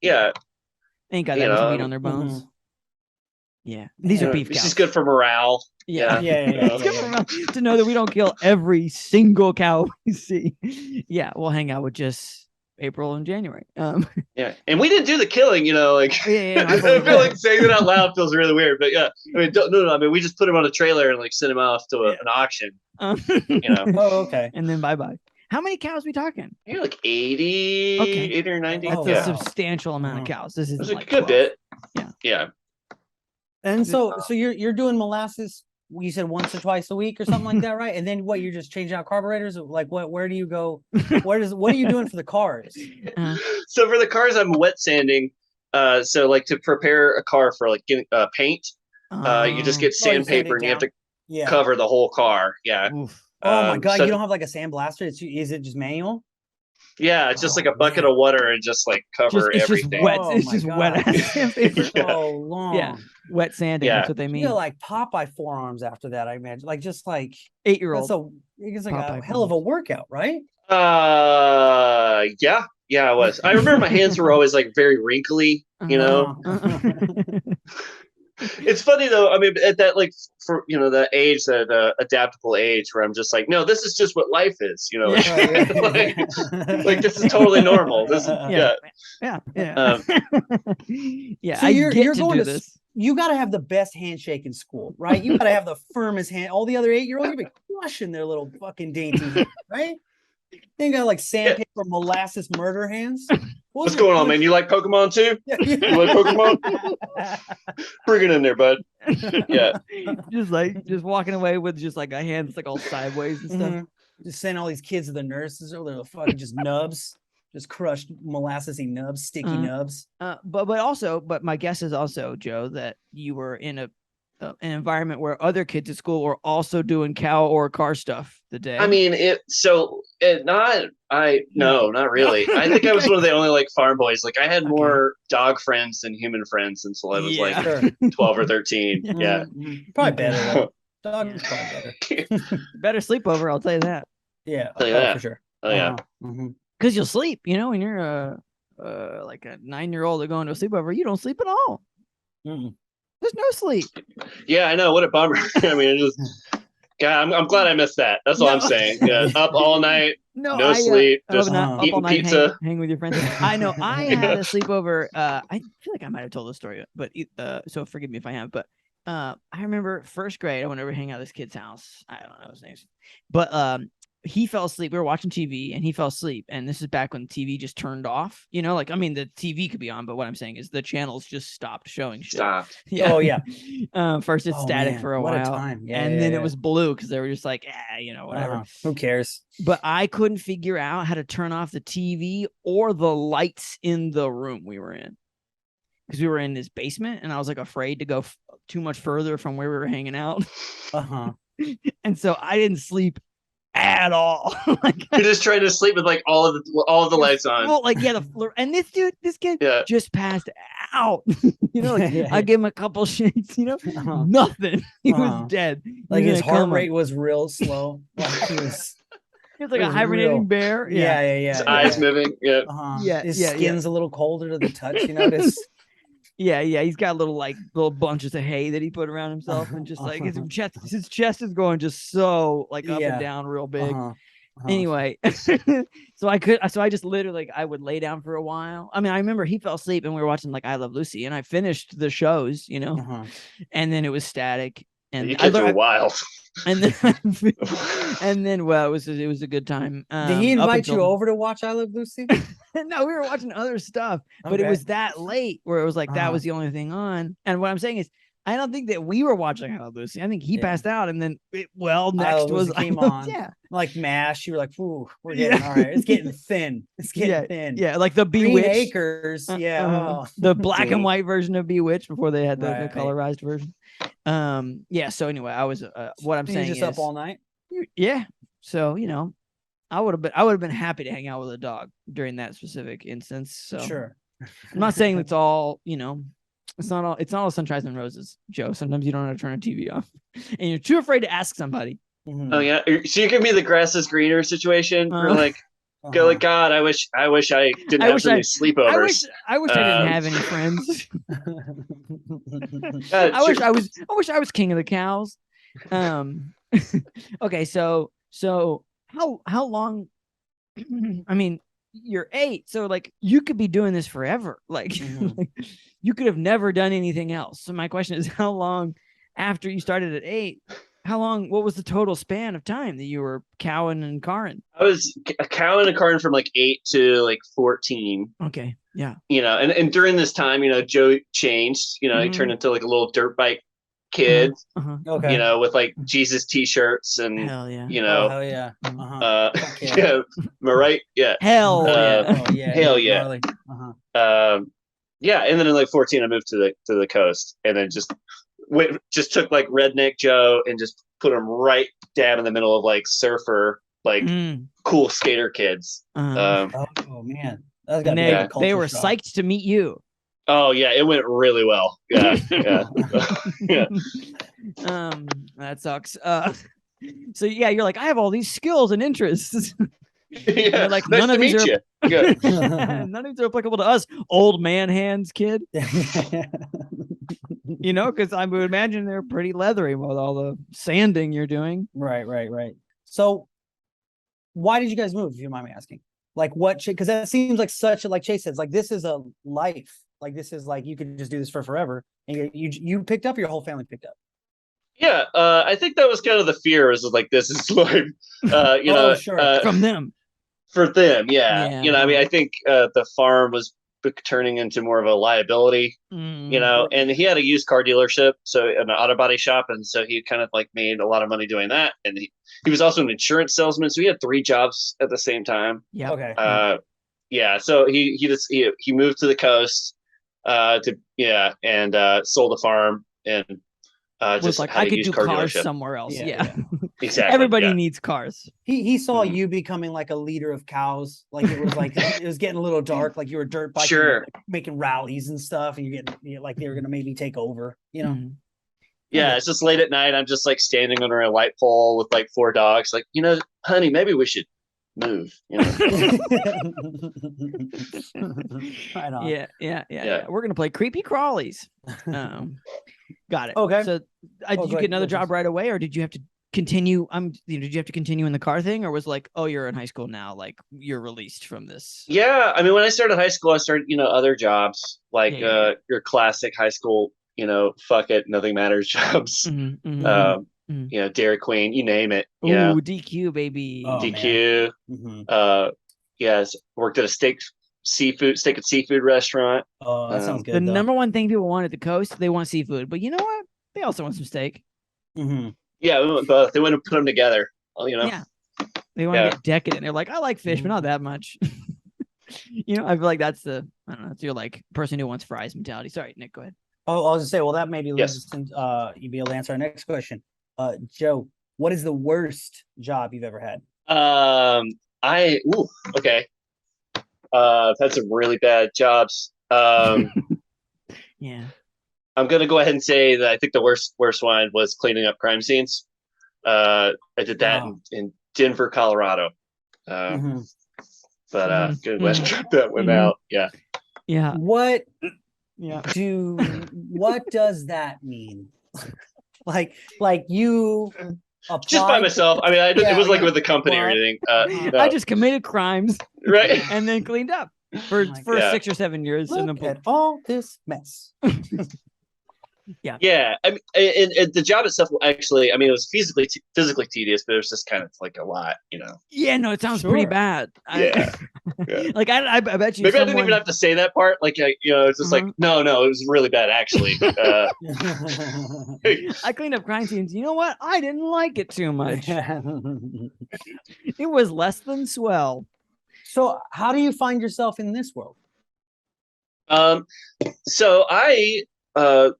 ain't got that much meat on their bones. Yeah, these are beef cows. She's good for morale. Yeah. It's good for morale to know that we don't kill every single cow we see. Yeah, we'll hang out with just April and January. Yeah, and we didn't do the killing, like. I feel like saying it out loud feels really weird, but yeah, I mean, no. I mean, we just put him on a trailer and like sent him off to an auction. Oh, okay. And then bye. How many cows we talking? You're like 80 or 90. That's a substantial amount of cows. This is like a good 12. bit. Yeah. And so you're doing molasses. You said once or twice a week or something like that, right? And then what? You're just changing out carburetors. Like what? Where do you go? What are you doing for the cars? So for the cars, I'm wet sanding. So like to prepare a car for like getting paint, you just get sandpaper and you have to cover the whole car. Yeah. Oof. Oh my god! You don't have like a sandblaster? Is it just manual? Yeah, it's just like a bucket of water and just like cover it's everything. just wet. Oh It's my just wet God. sandpaper. So long. Yeah, wet sanding. Yeah. That's what they You mean. feel like Popeye forearms after that, I imagine. Like just like 8-year-old. it's like Popeye a hell of a forearms. workout, right? Yeah, it was. I remember my hands were always like very wrinkly, you know. It's funny though. I mean, at that like for the age, that adaptable age, where I'm just like, no, this is just what life is, you know. Like this is totally normal. This is yeah. Um, Yeah, So I you're get to going do to this. you got to have the best handshake in school, right? You got to have the firmest hand. All the other 8-year-olds, you'll be crushing their little fucking dainty hands, right? They got like sandpaper molasses murder hands. What's going on, man? You like Pokemon too? You like Pokemon? Bring it in there, bud. Yeah. just walking away with just like a hand that's like all sideways and stuff. Just send all these kids to the nurses, or they're fucking just nubs, just crushed molassesy nubs, sticky nubs. But my guess is also, Joe, that you were in an environment where other kids at school were also doing cow or car stuff the day. I mean, not really. I think I was one of the only like farm boys. Like I had more dog friends than human friends until I was like 12 or 13. Yeah. Probably better though. Dog is probably better. Better sleepover, I'll tell you that. Yeah, for sure. Oh yeah. Because you'll sleep, when you're like a 9-year-old going to a sleepover, you don't sleep at all. There's no sleep. Yeah, I know. What a bummer. I mean, it just God, I'm glad I missed that. That's all I'm saying. Yeah, up all night, no sleep, just eating pizza. Hang with your friends. I know. I had a sleepover. I feel like I might have told this story, but so forgive me if I have. But I remember first grade, I went over to hang out at this kid's house. I don't know his name, but he fell asleep. We were watching TV and he fell asleep. And this is back when TV just turned off. Like, I mean, the TV could be on, but what I'm saying is the channels just stopped showing shit. Stopped. Yeah. Oh, yeah. First it's static for a while. What a time. Yeah, and then it was blue because they were just like, whatever. Who cares? But I couldn't figure out how to turn off the TV or the lights in the room we were in. Because we were in this basement and I was like afraid to go too much further from where we were hanging out. And so I didn't sleep at all. Like, you're just trying to sleep with like all of the lights on. Well, like and this kid just passed out. I gave him a couple shakes. Nothing. He was dead. Like his heart rate was real slow. Like he was like a hibernating bear. Yeah. His eyes moving. Yeah. His skin's a little colder to the touch. You notice. Yeah, he's got little bunches of hay that he put around himself, and just like his chest is going just so like up and down real big. Anyway, so I just literally I would lay down for a while. I mean, I remember he fell asleep and we were watching like I Love Lucy, and I finished the shows, and then it was static. And you kids were wild. And then well, it was a good time. Did he invite you over to watch I Love Lucy? No, we were watching other stuff, but it was that late where it was like that was the only thing on. And what I'm saying is, I don't think that we were watching I Love Lucy. I think he passed out, and then next was came on. Yeah, like MASH. You were like, "Ooh, we're getting all right. It's getting thin. It's getting thin." Yeah, like the Green Bewitched Acres. The black and white version of Bewitched before they had the colorized version. So anyway, I was what I'm saying just is up all night. Yeah, so I would have been happy to hang out with a dog during that specific instance. So sure, I'm not saying it's all it's not all sunshine and roses, Joe. Sometimes you don't know how to turn a TV off, and you're too afraid to ask somebody. Oh yeah, so you give me the grass is greener situation. Or like, go like, God, I wish I didn't have so many sleepovers. I wish I didn't have any friends. I wish I was king of the cows. Okay, so how long? I mean, you're 8, so like you could be doing this forever. Like, like you could have never done anything else. So my question is, how long after you started at 8? What was the total span of time that you were cowing and carring? I was cowing and carring from like 8 to like 14. Okay. Yeah. And during this time, Joe changed, he turned into like a little dirt bike kid, Okay. With like Jesus t-shirts and, hell yeah. Hell yeah. am I right? Yeah. Hell yeah. Hell yeah. Yeah. And then in like 14, I moved to the coast, and then just took like redneck Joe and just put him right dab in the middle of like surfer like cool skater kids. Oh man, that's gotta And be they, like a they culture were shock. psyched to meet you. Oh yeah, it went really well. Yeah, yeah, yeah. That sucks. So yeah, you're like, I have all these skills and interests. Yeah. They're like, Nice none to of these meet are you. Yeah. none of these are applicable to us, old man hands, kid. You know, because I would imagine they're pretty leathery with all the sanding you're doing. Right. So, why did you guys move? If you don't mind me asking, like what? Because that seems like such a, like Chase says, like this is a life. Like this is like you could just do this for forever, and you picked up, your whole family picked up. Yeah, I think that was kind of the fear. Is like this is like, you know, sure. From them. for them. Yeah, Yeah. you know, I mean, I think the farm was turning into more of a liability. You know, and he had a used car dealership, so an auto body shop, and so he kind of like made a lot of money doing that. And he was also an insurance salesman, so he had 3 jobs at the same time. Yeah. Okay. Yeah, so he moved to the coast, and sold the farm and Was just like, had I a could used do car cars dealership. somewhere else. Yeah. Yeah. Exactly. Everybody yeah. needs cars. He saw Mhm. you becoming like a leader of cows. Like it was like it was getting a little dark. Like you were dirt biking, Sure. like, making rallies and stuff, and like they were gonna maybe take over. You know. Mhm. Yeah, it's just late at night. I'm just like standing under a light pole with like 4 dogs. Like, you know, honey, maybe we should move. You know? Right on. Yeah. We're gonna play creepy crawlies. Got it. Okay. So, go did you ahead, get another go, job Chase. right away, or did you have to continue? Did you have to continue in the car thing, or was like, oh, you're in high school now, like you're released from this? Yeah, I mean, when I started high school, I started, you know, other jobs like Yeah. your classic high school, you know, fuck it, nothing matters jobs. You know, Dairy Queen, you name it. Ooh, You know, DQ baby. Oh, DQ. Mhm. Yes, worked at a steak and seafood restaurant. Oh, that sounds The good. number one thing people want at the coast, they want seafood, but you know what? They also want some steak. Mm-hmm. Yeah, we went both. They wouldn't put them together. You know. Yeah. They want to get decadent. They're like, I like fish, but not that much. You know, I feel like that's I don't know, it's your like person who wants fries mentality. Sorry, Nick, go ahead. Oh, I was gonna say, well, that maybe leads Yes. us to, you'd be able to answer our next question. Joe, what is the worst job you've ever had? Okay. I've had some really bad jobs. Yeah. I'm gonna go ahead and say that I think the worst one was cleaning up crime scenes. I did that in Denver, Colorado. Mhm. But good way to drop that one out. Yeah. Yeah. What Yeah. what does that mean? like you applied Just by myself. I mean, it was like yeah. with the company or Well, anything. I just committed crimes right. and then cleaned up for my God. 6 or 7 years. look And then at all this mess. Yeah. I mean, and the job itself, actually, I mean, it was physically tedious, but it was just kind of like a lot, you know. yeah, no, it sounds pretty Sure. bad. Yeah. Yeah. Like I bet you Maybe I didn't someone- even have to say that part. Like, you know, it's just like, no, it was really bad, actually. I cleaned up crime scenes. You know what? I didn't like it too much. It was less than swell. So how do you find yourself in this world? So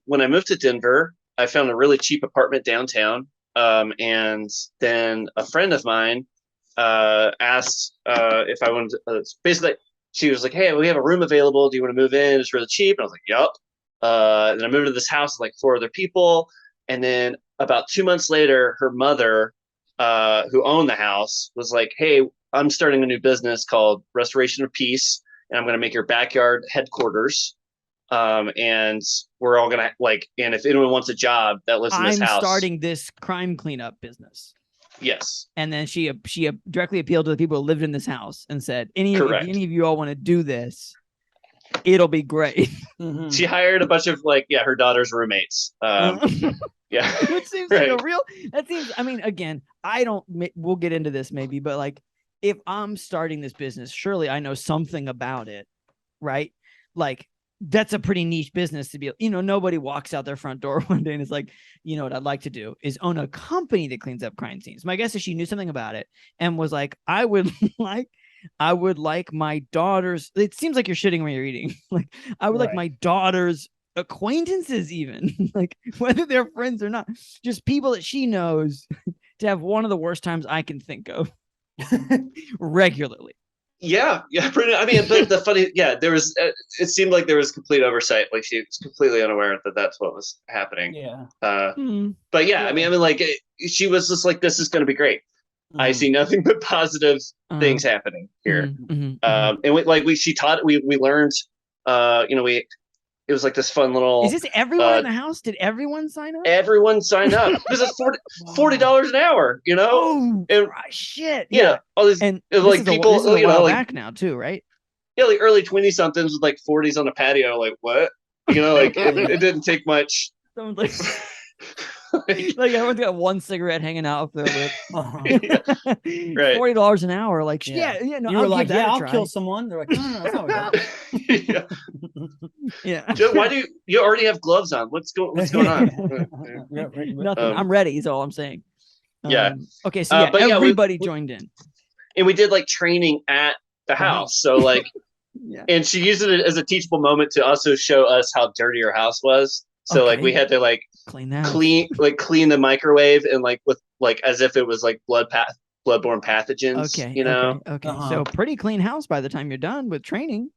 when I moved to Denver, I found a really cheap apartment downtown. And then a friend of mine asked if I wanted to, basically, she was like, hey, we have a room available. Do you want to move in? It's really cheap. And I was like, yup. And I moved to this house with like 4 other people. And then about 2 months later, her mother, who owned the house, was like, hey, I'm starting a new business called Restoration of Peace. And I'm going to make your backyard headquarters. And we're all gonna and if anyone wants a job that lives in this house, I'm starting this crime cleanup business. Yes. And then she directly appealed to the people who lived in this house and said, any of you all want to do this, it'll be great. Mhm. She hired a bunch of her daughter's roommates. Yeah. Which seems like a real, that seems, I mean, again, we'll get into this maybe, but like, if I'm starting this business, surely I know something about it, right? Like, that's a pretty niche business to be, nobody walks out their front door one day and is like, you know what I'd like to do is own a company that cleans up crime scenes. My guess is she knew something about it and was like, I would like my daughter's, it seems like you're shitting when you're eating. Like, I would like my daughter's acquaintances, even like whether they're friends or not, just people that she knows to have one of the worst times I can think of. regularly. Yeah, pretty. I mean, but the funny, there was. It seemed like there was complete oversight. Like she was completely unaware that that's what was happening. Yeah. But yeah, I mean, like she was just like, "This is going to be great." I see nothing but positive things happening here. And we learned. It was like this fun little. Is this everyone in the house? Did everyone sign up? Everyone signed up because it's $40 an hour. Oh, and, shit! Yeah, all these and like people, this is a while back now too, right? Yeah, like early 20 somethings with like 40s on the patio. Like what? Like it didn't take much. Someone's like. Like everyone's got one cigarette hanging out of their lip. Right. $40 an hour. Like, no, you were like, I'll kill someone. They're like, no, that's not what yeah. Joe, why do you already have gloves on? What's going on? Nothing. I'm ready. Is all I'm saying. Okay. So everybody joined in, and we did like training at the house. So like, and she used it as a teachable moment to also show us how dirty her house was. So like we had to like clean the microwave and like with like as if it was like bloodborne pathogens. Okay. So pretty clean house by the time you're done with training.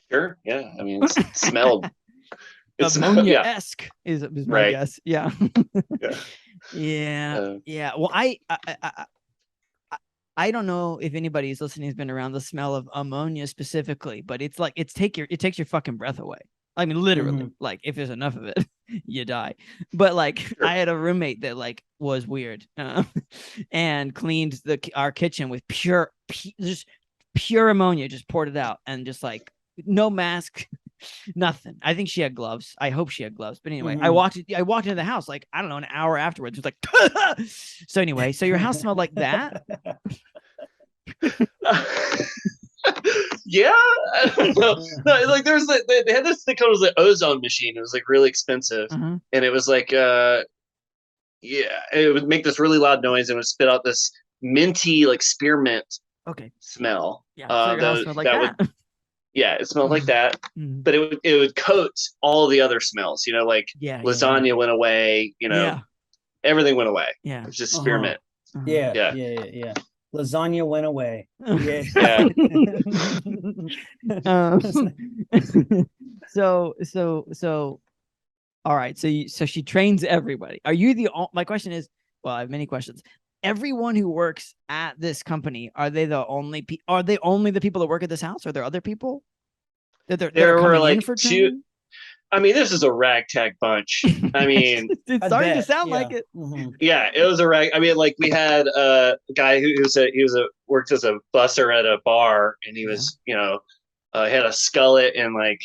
Sure. Yeah. I mean, it smelled. Ammonia-esque is my guess. Yeah. Yeah. Well, I don't know if anybody who's listening has been around the smell of ammonia specifically, but it's like it takes your fucking breath away. I mean, literally, like if there's enough of it, you die. But like, sure. I had a roommate that like was weird, and cleaned our kitchen with just pure ammonia, just poured it out, and just like no mask, nothing. I think she had gloves. I hope she had gloves. But anyway, I walked into the house like I don't know an hour afterwards. It was like, so anyway, so your house smelled like that. Yeah, I don't know. No, like they had this thing called the ozone machine. It was like really expensive, and it was like it would make this really loud noise and it would spit out this minty like spearmint smell. Yeah, so your house smelled like that. It smelled like that, but it would coat all the other smells. Like lasagna went away. Everything went away. Yeah, it was just spearmint. Yeah. Lasagna went away. So all right. So she trains everybody. Are you my question is, well, I have many questions. Everyone who works at this company, are they only the people that work at this house? Are there other people that they're coming like in for training? I mean, this is a ragtag bunch. I mean, it's starting to sound like it. Yeah, it was a rag. I mean, like we had a guy who worked as a busser at a bar, and he was, had a skullet and like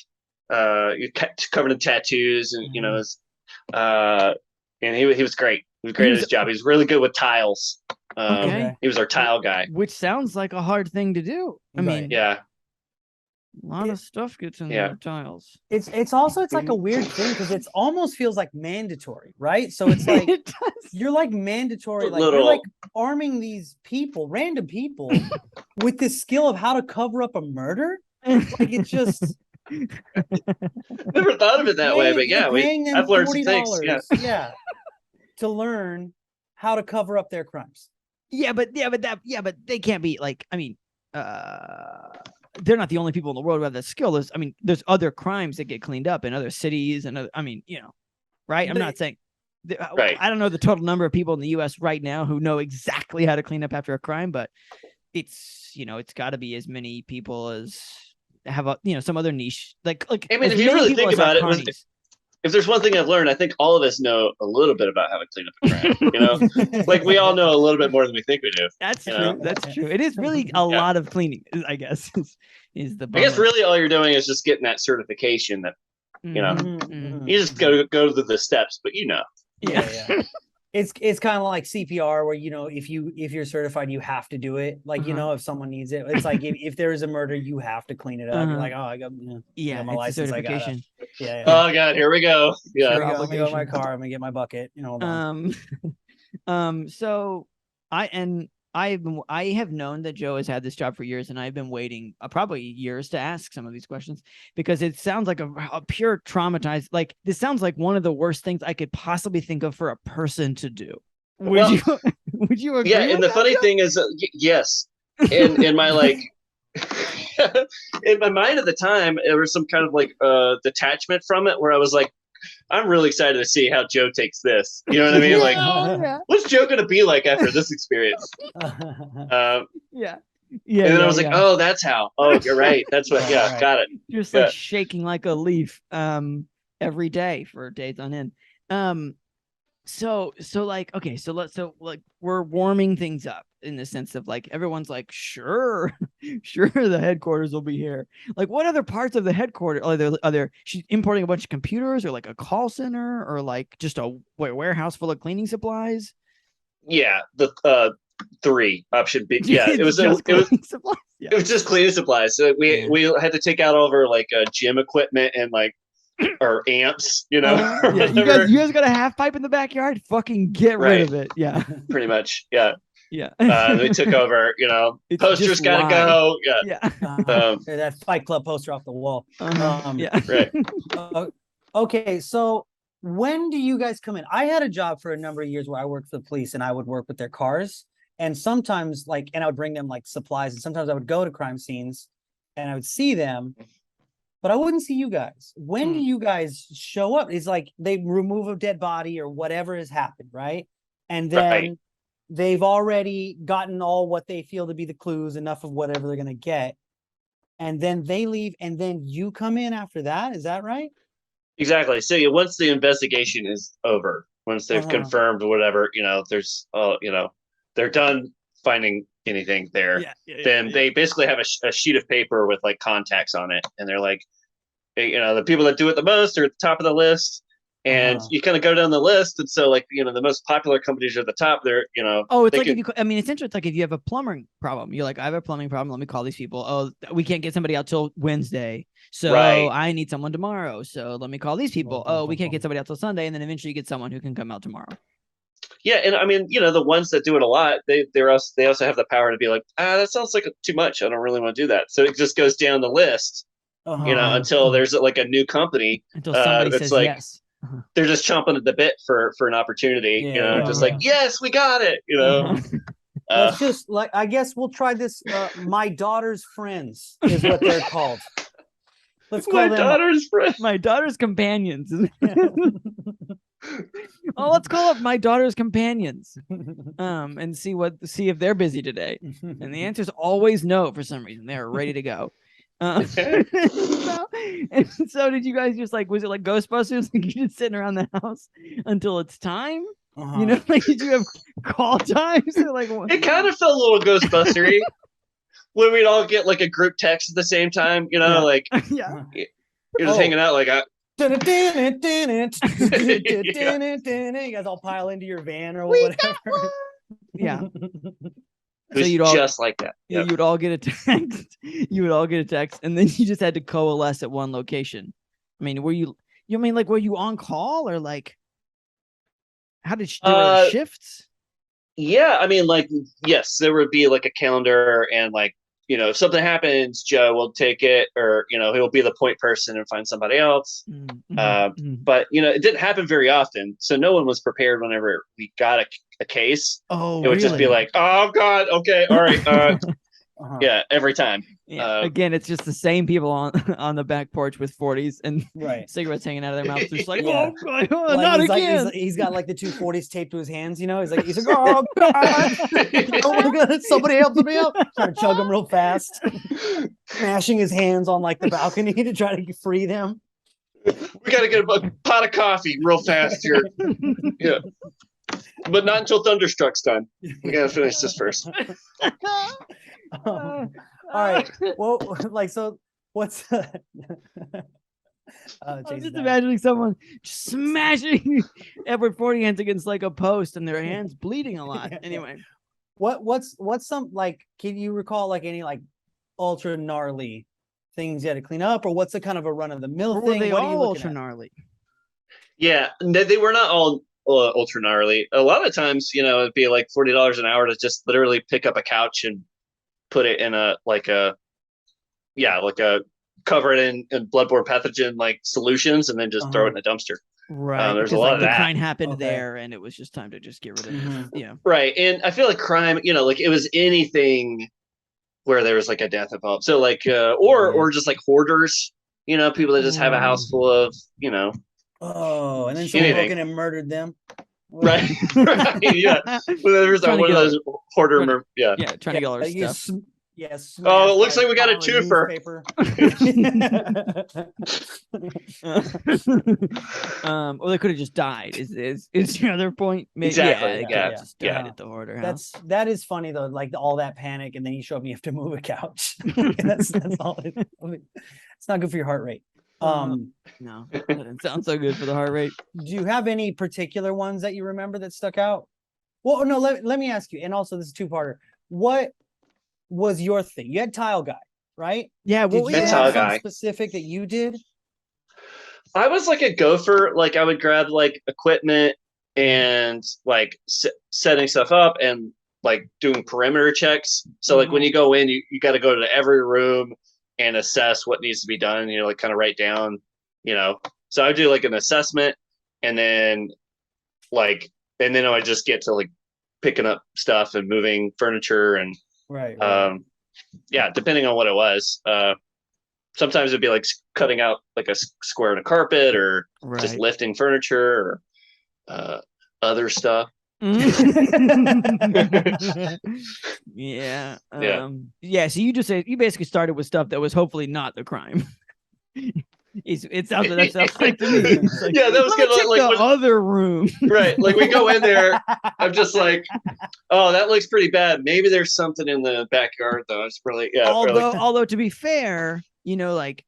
covered in tattoos, and and he was great. He was great at his job. He was really good with tiles. He was our tile guy, which sounds like a hard thing to do. I mean, yeah. A lot of stuff gets in the tiles. It's also like a weird thing because it almost feels like mandatory, right? So it's like you're like mandatory, like you're like arming these people, random people, with this skill of how to cover up a murder. Like it's just never thought of it that way, but I've learned some things. Yeah, to learn how to cover up their crimes. But they can't be like. I mean, they're not the only people in the world who have that skill. There's other crimes that get cleaned up in other cities and other, right? I'm not saying, right. I don't know the total number of people in the U.S. right now who know exactly how to clean up after a crime, but it's got to be as many people as have some other niche. Like I mean, if you really think about it, if there's one thing I've learned, I think all of us know a little bit about how to clean up a crime. Like we all know a little bit more than we think we do. That's true. That's true. It is really a lot of cleaning, I guess. Is the bummer. I guess really all you're doing is just getting that certification that you just go through the steps, but Yeah. It's kind of like CPR where if you're certified you have to do it, like if someone needs it, it's like if there is a murder you have to clean it up. You're like, oh, I got my license, certification. Oh god, here we go. Yeah, I'm gonna go in my car, I'm gonna get my bucket. So I have known that Joe has had this job for years, and I've been waiting probably years to ask some of these questions because it sounds like a pure traumatized. Like this sounds like one of the worst things I could possibly think of for a person to do. Would you would you agree? Yeah, with and the that, funny Joe? thing is, yes, in my like, in my mind at the time, there was some kind of like detachment from it, where I was like, I'm really excited to see how Joe takes this. You know what I mean? Like, yeah, what's Joe going to be like after this experience? yeah, And then I was like, oh, that's how. Oh, you're right. That's what. Yeah, Right. got it. just Yeah. like shaking like a leaf every day for days on end. So like, okay, so like we're warming things up in the sense of like everyone's like, sure, sure, the headquarters will be here. Like, what other parts of the headquarters are there? She's importing a bunch of computers, or like a call center, or like just a warehouse full of cleaning supplies. Yeah, the 3 option B. Yeah, it was just it was cleaning supplies. Yeah. it was just cleaning supplies. So we had to take out all of our like gym equipment and like our amps. You know, Yeah, you guys got a half pipe in the backyard. Fucking get rid Right. of it. Yeah, pretty much. Yeah. yeah. We took over. You know, It's posters just gotta lie. go. Yeah. Yeah. That Fight Club poster off the wall. Yeah. Right. Okay, so when do you guys come in? I had a job for a number of years where I worked for the police, and I would work with their cars, and sometimes and I would bring them like supplies, and sometimes I would go to crime scenes and I would see them, but I wouldn't see you guys. When do you guys show up? It's like they remove a dead body or whatever has happened, right? And then they've already gotten all what they feel to be the clues, enough of whatever they're going to get. And then they leave, and then you come in after that. Is that right? Exactly. So once the investigation is over, once they've confirmed whatever, you know, there's, you know, they're done finding anything there, then they basically have a sheet of paper with like contacts on it, and they're like, you know, the people that do it the most are at the top of the list, and you kind of go down the list, and so like, you know, the most popular companies are at the top. They're, you know, it's like if you, I mean, essentially, it's like if you have a plumbing problem, you're like, I have a plumbing problem. Let me call these people. Oh, we can't get somebody out till Wednesday, so I need someone tomorrow. So let me call these people. Oh, we can't get somebody out till Sunday, and then eventually you get someone who can come out tomorrow. Yeah, and I mean, you know, the ones that do it a lot, they also have the power to be like, that sounds like too much. I don't really want to do that. So it just goes down the list, you know, until there's like a new company until somebody says like, yes. They're just chomping at the bit for an opportunity, you know, just like, yes, we got it, you know. Let's just like, I guess we'll try this. My daughter's friends is what they're called. Let's call them daughter's friends. My daughter's companions. Oh, let's call up my daughter's companions, and see if they're busy today. And the answer is always no. For some reason, they're ready to go. So did you guys just like, was it like Ghostbusters? Like you just sitting around the house until it's time? You know, like did you have call times? Or like it kind of felt a little Ghostbustery when we'd all get like a group text at the same time. You know, like you're just hanging out like. You guys all pile into your van or whatever. Yeah. So you'd all just like that. Yeah, you would all get a text. You would all get a text, and then you just had to coalesce at one location. I mean, were you on call, or like how did there were shifts? Yeah, I mean, like, yes, there would be like a calendar, and like, you know, if something happens, Joe will take it, or, you know, he'll be the point person and find somebody else. But, you know, it didn't happen very often. So no one was prepared whenever we got a case. Oh, it would just be like, oh, God. Okay. All right. Yeah, every time. Yeah. Again, it's just the same people on the back porch with 40s and cigarettes hanging out of their mouths. They're just like, oh, God, not again. Like, he's got like the 2 40s taped to his hands, you know? He's like, oh, God. Oh, my God. Somebody help me out. Trying to chug them real fast. Smashing his hands on like the balcony to try to free them. We got to get a pot of coffee real fast here. Yeah. But not until Thunderstruck's done. We got to finish this first. All right. Well, like, so what's I'm just imagining someone just smashing Edward 40 hands against like a post and their hands bleeding a lot. Anyway, what's some, like, can you recall like any like ultra gnarly things you had to clean up, or what's the kind of a run of the mill thing? Were they what all ultra gnarly? Yeah, they were not all ultra gnarly. A lot of times, you know, it'd be like $40 an hour to just literally pick up a couch and put it in a cover it in bloodborne pathogen like solutions, and then just throw it in a dumpster. Right. There's a because lot like of the that. crime happened Okay. there, and it was just time to just get rid of it. Yeah. Right. And I feel like crime, like it was anything where there was like a death involved. So like, or just like hoarders, people that just have a house full of, Oh, and then someone broke anything. in and murdered them. Right. Right. Yeah. Well, there's Trying to one of get those hoarder. trying to- Yeah. Yeah, trying to get all our stuff. Yes. Oh, it looks like we got a twofer. Or they could have just died. Is your other point? Maybe, Exactly. Yeah, they could have just died at the hoarder house. That is funny though. Like all that panic, and then you show up and you have to move a couch. that's all. It's not good for your heart rate. No, that doesn't sound so good for the heart rate. Do you have any particular ones that you remember that stuck out? Well, no. Let me ask you. And also, this is two-parter. What was your thing? You had Tile Guy, right? Yeah. Did Well, you yeah. Tile have Guy. something specific that you did? I was like a gopher. Like I would grab like equipment and like setting stuff up and like doing perimeter checks. So like when you go in, you got to go to every room and assess what needs to be done. Like kind of write down, So I do like an assessment, and then I just get to like picking up stuff and moving furniture and Right. yeah, depending on what it was. Sometimes it'd be like cutting out like a square in a carpet, or just lifting furniture, or other stuff. Yeah. Yeah. So you basically started with stuff that was hopefully not the crime. It sounds like to me. Like, yeah, that was kind of like the other room. Right. Like we go in there, I'm just like, oh, that looks pretty bad. Maybe there's something in the backyard though. It's really Although to be fair, like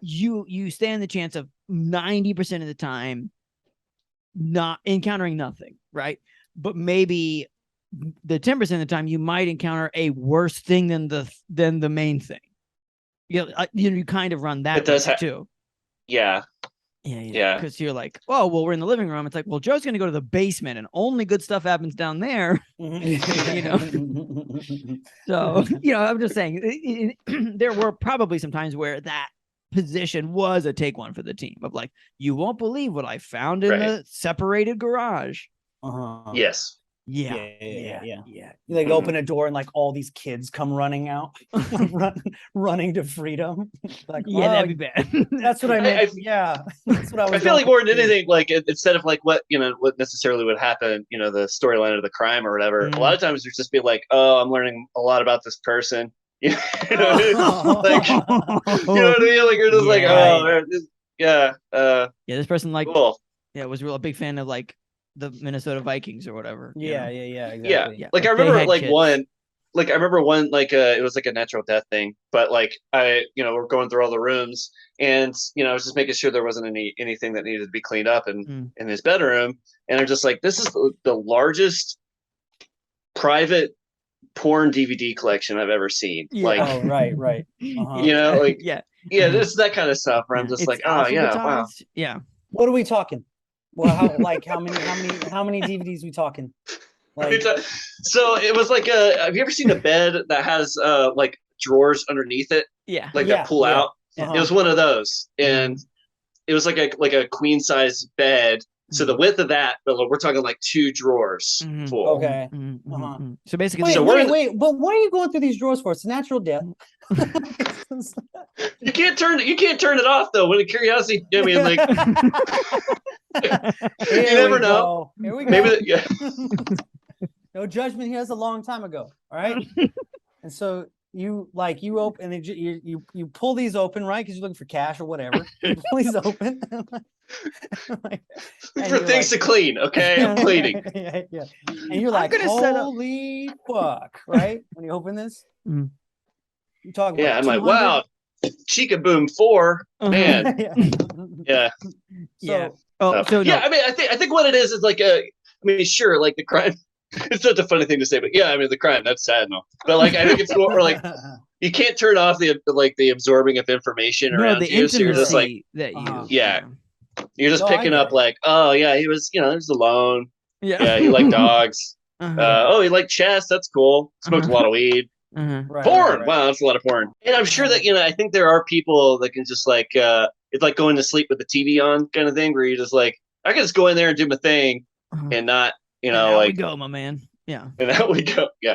you stand the chance of 90% of the time not encountering nothing, right? But maybe the 10% of the time you might encounter a worse thing than the main thing. You kind of run that risk too. Yeah. Yeah. Because you're like, oh, well, we're in the living room. It's like, well, Joe's going to go to the basement, and only good stuff happens down there. So, I'm just saying there were probably some times where that position was a take one for the team of like, you won't believe what I found in the separated garage. Yes. Yeah. You like open a door and like all these kids come running out, running to freedom. Like, that'd be bad. That's what I meant. That's what I feel like more than anything, like instead of like what necessarily would happen, the storyline of the crime or whatever. A lot of times there's just be like, oh, I'm learning a lot about this person. Like, you know what I mean? Like you're just like, oh, this person like, cool. Was a big fan of like the Minnesota Vikings or whatever. Exactly. Yeah. Like I remember one it was like a natural death thing, but like we're going through all the rooms, and I was just making sure there wasn't anything that needed to be cleaned up in his bedroom, and I'm just like, this is the largest private porn DVD collection I've ever seen. Like, right. This that kind of stuff where I'm just like, oh yeah, wow. Yeah. What are we talking? Well, how many DVDs we talking? Like, so it was like have you ever seen a bed that has like drawers underneath it? Yeah. Like that pull out. It was one of those, and it was like a queen size bed. So the width of that, we're talking like 2 drawers full. Okay. So basically, wait. But what are you going through these drawers for? It's a natural death. You can't turn it off though. When the curiosity, I mean, like, you never know. Here we go. Maybe No judgment here. That's a long time ago. All right. And so you open and you pull these open, right? Because you're looking for cash or whatever. You pull these open. For things to clean. Okay, I'm cleaning. Yeah. And you're like, holy fuck, right? When you open this, you talk. Yeah, I'm like, wow, Chica Boom 4, man. Yeah. Yeah. I mean, I think what it is like sure, like the crime. It's such a funny thing to say, but yeah, I mean the crime, that's sad, no. But like I think it's more like you can't turn off the absorbing of information around you. So you're just like that you you're just picking up like, oh yeah, he was alone. Yeah, he liked dogs. Oh, he liked chess, that's cool. Smoked a lot of weed. Porn. Right. Wow, that's a lot of porn. And I'm sure that I think there are people that can just like it's like going to sleep with the TV on kind of thing, where you're just like, I could just go in there and do my thing and not, and out we go, my man. Yeah. And out we go. Yeah.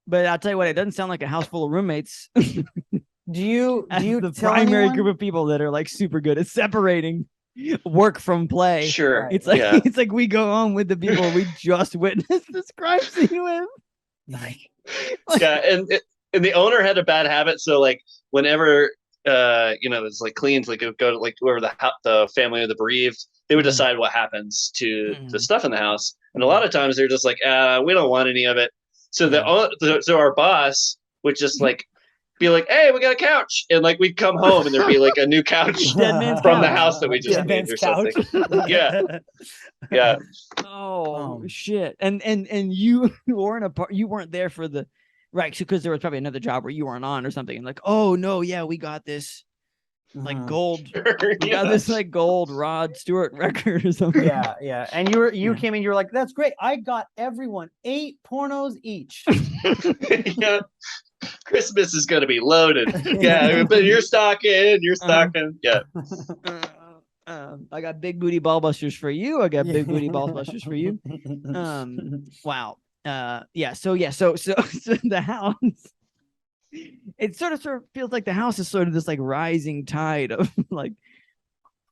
But I'll tell you what, it doesn't sound like a house full of roommates. Do you the tell primary anyone? group of people that are like super good at separating work from play? Sure. It's like it's like we go on with the people we just witnessed this crime scene with. Yeah, and the owner had a bad habit, so like whenever it's like cleans, like it would go to like whoever the family of the bereaved, they would decide what happens to the stuff in the house, and a lot of times they're just like, we don't want any of it. So so our boss would just like be like, hey, we got a couch, and like we'd come home and there'd be like a new couch Dead man's from couch. the house that we just made or something. Yeah. Oh shit! And you weren't there for the right, because there was probably another job where you weren't on or something, and like, oh no, yeah, we got this like gold, we got this like gold Rod Stewart record or something. Yeah. And you came in, you were like, that's great. I got everyone 8 pornos each. Yeah. Christmas is gonna be loaded. Yeah, but you're stocking. Yeah. I got big booty ball busters for you. I got big booty ball busters for you. Wow. So the house, it sort of feels like the house is sort of this like rising tide of like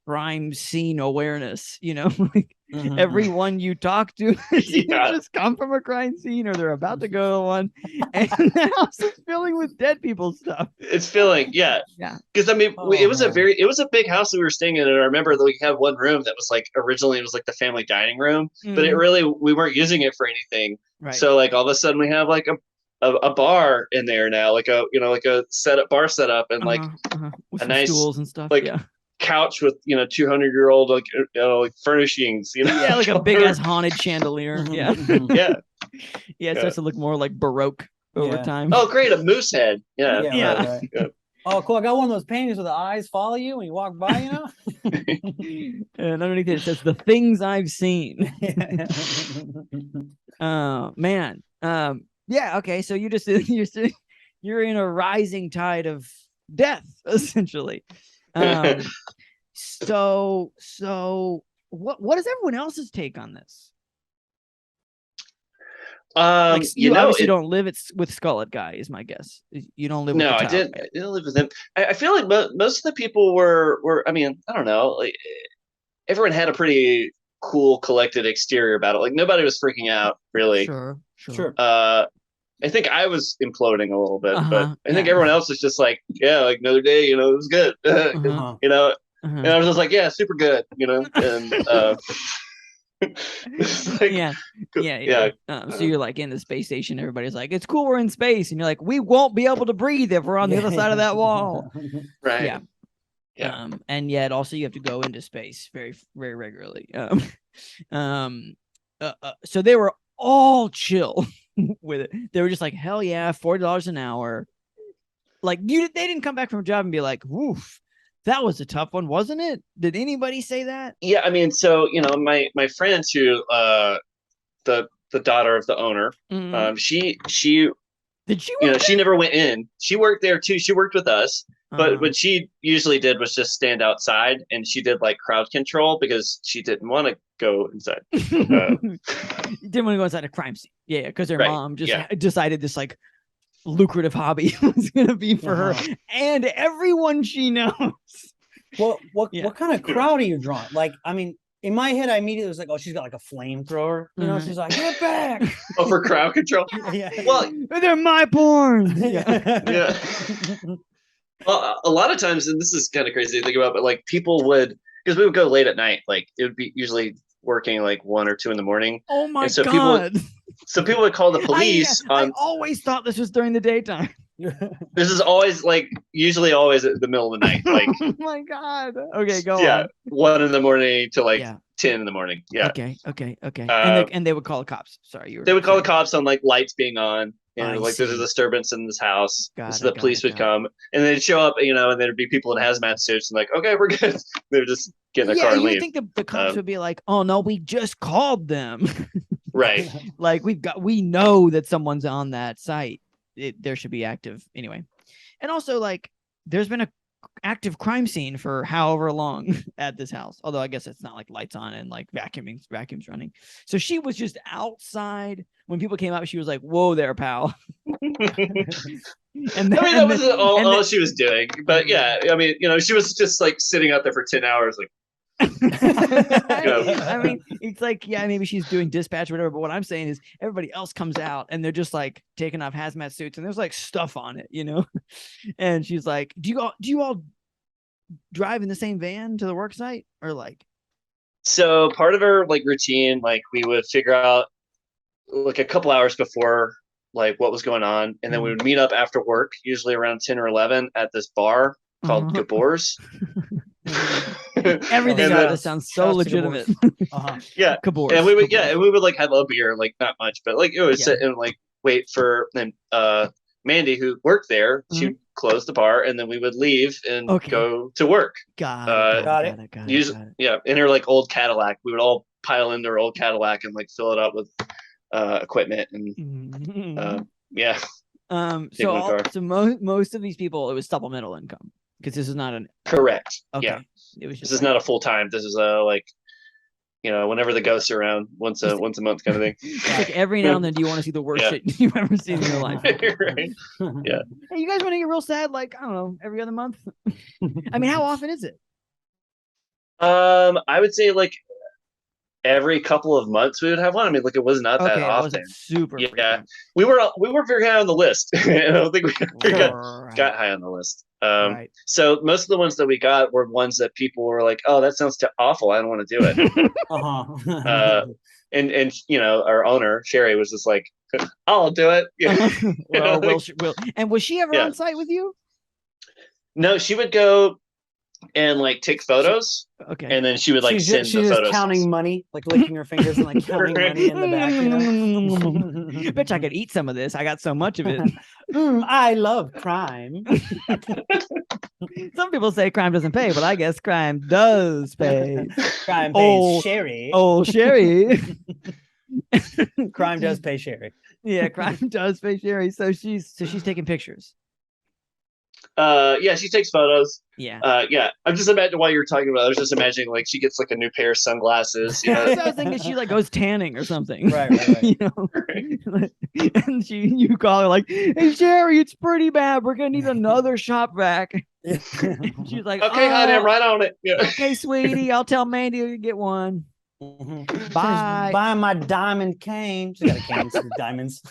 crime scene awareness, like everyone you talk to just come from a crime scene or they're about to go to one, and the house is filling with dead people's stuff. It's filling, because I mean it was a big house that we were staying in, and I remember that we had one room that was like originally it was like the family dining room, but we weren't using it for anything, right? So like all of a sudden we have like a bar in there now, like a bar setup, and like with a nice stools and stuff, like couch with 200-year-old like furnishings, like a big ass haunted chandelier. It starts to look more like Baroque over time. Oh great, a moose head. Right. Oh cool, I got one of those paintings where the eyes follow you when you walk by, and underneath it says the things I've seen. Man. Okay, so you're in a rising tide of death, essentially. So what is everyone else's take on this? You obviously don't live with Skullet Guy, is my guess. You don't live with I didn't live with him. I feel like most of the people were I mean, I don't know, like everyone had a pretty cool collected exterior about it. Like nobody was freaking out really. Sure. I think I was imploding a little bit, but I think everyone else was just like, like another day, it was good, and I was just like, super good, and like, so you're like in the space station, everybody's like, it's cool, we're in space, and you're like, we won't be able to breathe if we're on the other side of that wall. Right. And yet also you have to go into space very, very regularly. So they were all chill with it. They were just like, hell yeah, $40 an hour. Like they didn't come back from a job and be like, woof, that was a tough one, wasn't it? Did anybody say that? Yeah, I mean, so my friends who the daughter of the owner, she did she she never went in. She worked there too. She worked with us. But what she usually did was just stand outside, and she did like crowd control because she didn't want to go inside. Didn't want to go inside a crime scene. Yeah, because her mom just decided this like lucrative hobby was going to be for her and everyone she knows. Well, what kind of crowd are you drawing? Like, I mean, in my head, I immediately was like, oh, she's got like a flamethrower. She's like, get back. Oh, for crowd control? Well, they're my porn. Yeah. Well, a lot of times, and this is kind of crazy to think about, but like people would, because we would go late at night, like it would be usually working like 1 or 2 in the morning. Oh my God. People would call the police. I always thought this was during the daytime. This is always like usually always at the middle of the night. Like, oh my God. Okay, go on. 1 in the morning to like 10 in the morning. Yeah. Okay. And they would call the cops. Sorry, they would call the cops on like lights being on. Like there's a disturbance in this house. So the police would come, and they'd show up, and there'd be people in hazmat suits, and like, okay, we're good. They'd just get in their car and leave. You think the cops would be like, oh no, we just called them. Right. Like we know that someone's on that site. There should be active anyway. And also like there's been active crime scene for however long at this house. Although I guess it's not like lights on and like vacuums running. So she was just outside when people came up. She was like, "Whoa there, pal." And I mean, that was all she was doing. But yeah, I mean, she was just like sitting out there for 10 hours, like. I mean, it's like, yeah, maybe she's doing dispatch or whatever. But what I'm saying is, everybody else comes out and they're just like taking off hazmat suits and there's like stuff on it, And she's like, "Do you all drive in the same van to the work site, or like?" So part of our like routine, like we would figure out like a couple hours before like what was going on, and then we would meet up after work, usually around 10 or 11 at this bar called Gabor's. Everything about this sounds so legitimate. Yeah, Gabor's. And we would like have a beer, like not much, but like it would sit and like wait for Mandy, who worked there. She'd close the bar, and then we would leave and go to work. Got it. Yeah, in her like old Cadillac, we would all pile into her old Cadillac and like fill it up with equipment and yeah. So most of these people, it was supplemental income, because this is not an correct. Okay. Yeah, it was just this is not a full time. This is like whenever the ghosts are around, once a month kind of thing. It's like every now and then, do you want to see the worst shit you've ever seen in your life? Right. Yeah. Hey, you guys want to get real sad? Like, I don't know, every other month. I mean, how often is it? I would say like every couple of months we would have one. I mean, like it was not that often. It wasn't super. Yeah, frequent. we were very high on the list. I don't think we got high on the list. So most of the ones that we got were ones that people were like, "Oh, that sounds awful. I don't want to do it." And our owner Sherri was just like, "I'll do it." Well, and was she ever on site with you? No, she would go and like take photos. Okay. And then she would like send the photos. She's counting money, like licking her fingers and like counting money in the back. Bet I could eat some of this. I got so much of it. I love crime. Some people say crime doesn't pay, but I guess crime does pay. Crime pays Sherri. Oh, Sherri. Crime does pay Sherri. Yeah, crime does pay Sherri. So she's taking pictures. Yeah, she takes photos. Yeah. Yeah. I'm just imagining while you're talking about it, I was just imagining like she gets like a new pair of sunglasses. I was thinking she like goes tanning or something. Right. And you call her like, "Hey Sherri, it's pretty bad. We're gonna need another shop vac." She's like, "Okay, honey, I'm right on it." Yeah. "Okay, sweetie, I'll tell Mandy to get one." Bye. Buy my diamond cane. She's got a cane with diamonds.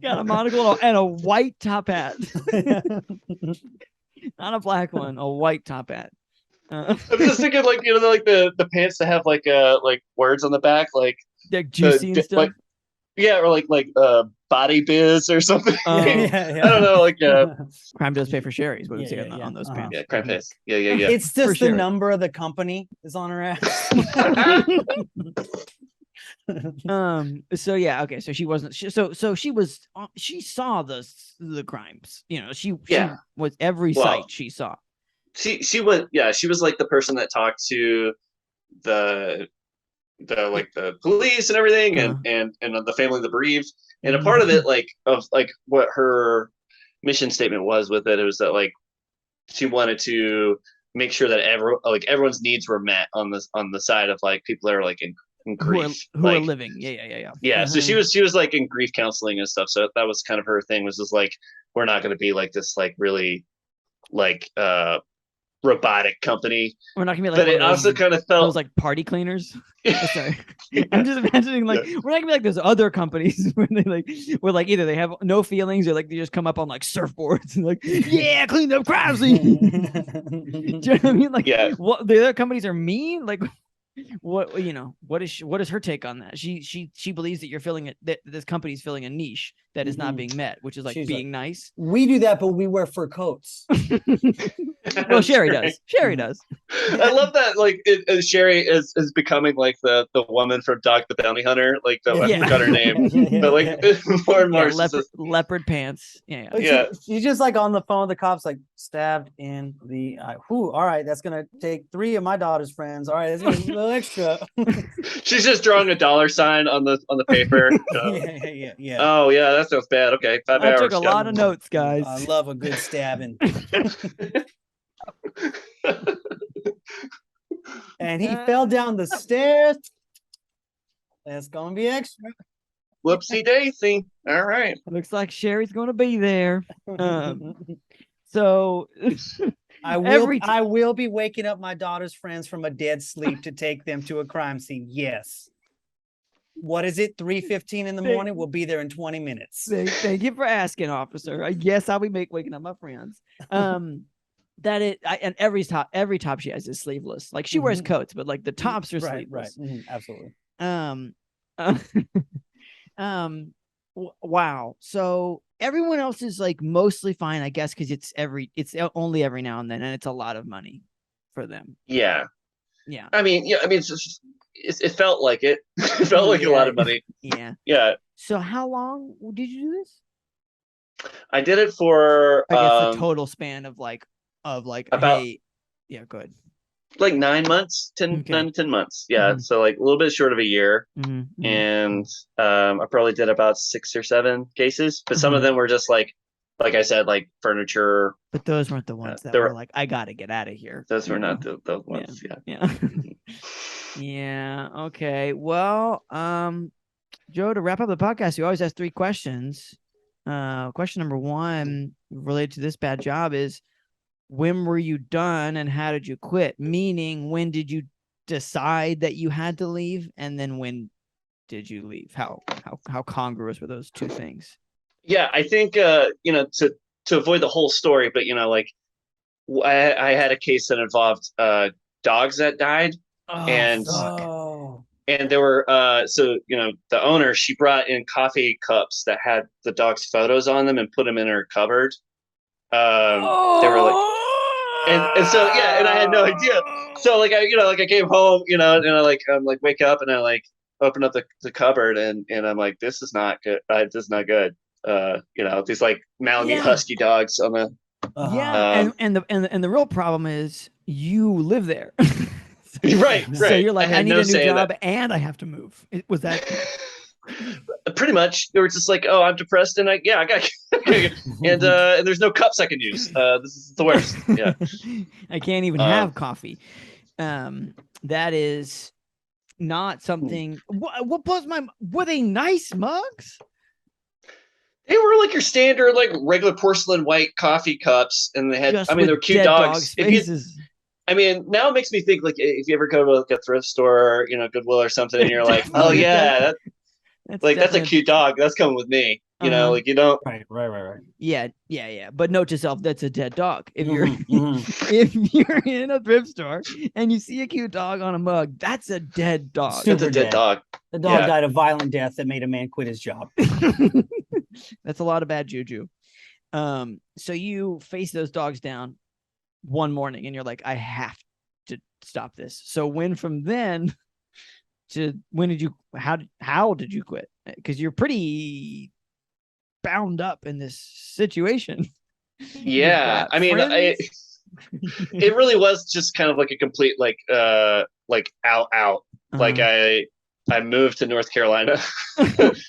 Got a monocle and a white top hat. Not a black one, a white top hat. I'm just thinking like like the pants that have like words on the back, like juicy and stuff. Like, yeah, or like body biz or something. Yeah. I don't know, like crime does pay for Sherri is what it's on those pants. Yeah, crime pays. Yeah. It's just the number of the company is on her ass. So yeah, okay, so she wasn't she saw the crimes, she was every site she saw. She was like the person that talked to the police and everything, and the family of the bereaved, and a part of it of what her mission statement was with it was that like she wanted to make sure that everyone's needs were met on the side of like people that are like in grief, who are living. Yeah. So she was like in grief counseling and stuff. So that was kind of her thing, was just like, we're not going to be like this like really like robotic company. We're not gonna be like, but it also kind of felt those like party cleaners. Sorry, I'm just imagining like we're not gonna be like those other companies where they either they have no feelings or like they just come up on like surfboards and like clean up crime scene. Do you know what I mean? Like what the other companies are mean, like. What is her take on that? She believes that you're filling it, that this company's filling a niche that is not being met, which is like being nice. We do that, but we wear fur coats. Well, Sherri does. I love that. Like Sherri is becoming like the woman from Dog the Bounty Hunter. Like I forgot her name, but like more and more leopard pants. She's just like on the phone with the cops, like stabbed in the eye. All right, that's gonna take 3 of my daughter's friends. All right, that's gonna little extra. She's just drawing a $sign on the paper. Yeah. Oh yeah, that sounds bad. Okay, 5 hours. I took a lot of notes, guys. I love a good stabbing. And he fell down the stairs. That's gonna be extra. Whoopsie daisy. All right. Looks like Sherri's going to be there. So I will be waking up my daughter's friends from a dead sleep to take them to a crime scene. Yes. What is it? 3:15 in the morning. We'll be there in 20 minutes. Thank you for asking, officer. Yes, I'll be waking up my friends. And every top she has is sleeveless. Like she wears coats, but like the tops are sleeveless. Right. Absolutely. Wow. So everyone else is like mostly fine, I guess, because it's only every now and then, and it's a lot of money for them. Yeah. Yeah. I mean, it felt like it. It felt like a lot of money. Yeah. Yeah. So how long did you do this? I did it for I guess the total span of about yeah, good. Like 9 months, 9 to 10 months. Yeah. So like a little bit short of a year. And I probably did about 6 or 7 cases, but some of them were just like I said, like furniture. But those weren't the ones that were like, I got to get out of here. Those were not those ones. Yeah. Yeah. Okay. Well, Joe, to wrap up the podcast, you always ask 3 questions. Question number 1 related to this bad job is, when were you done and how did you quit? Meaning, when did you decide that you had to leave, and then when did you leave? How congruous were those 2 things? Yeah, I think to avoid the whole story, but like I had a case that involved dogs that died, and there were the owner, she brought in coffee cups that had the dog's photos on them and put them in her cupboard. They were like, and so and I had no idea. So like I came home, and I'm like wake up and I like open up the cupboard and I'm like, this is not good. This is not good. These like Malamute Husky dogs on the and the real problem is you live there. Right. So you're like, I need a new job and I have to move. Was that pretty much? They were just like, oh, I'm depressed and I got and there's no cups I can use. This is the worst. Yeah. I can't even have coffee. That is not something. What blows my? Were they nice mugs? They were like your standard, like regular porcelain white coffee cups, and they had. They were cute dogs. Now it makes me think, like, if you ever go to like a thrift store, Goodwill or something, and you're like, oh yeah, that's a cute dog. That's coming with me. Like you don't. Right. Yeah. But note to self, that's a dead dog. If you're if you're in a thrift store and you see a cute dog on a mug, that's a dead dog. It's a dead dog. The dog died a violent death that made a man quit his job. That's a lot of bad juju. So you face those dogs down one morning and you're like, I have to stop this. So when from then to when did you how did you quit? Because you're pretty bound up in this situation. Yeah. It really was just kind of like a complete out. Like I moved to North Carolina.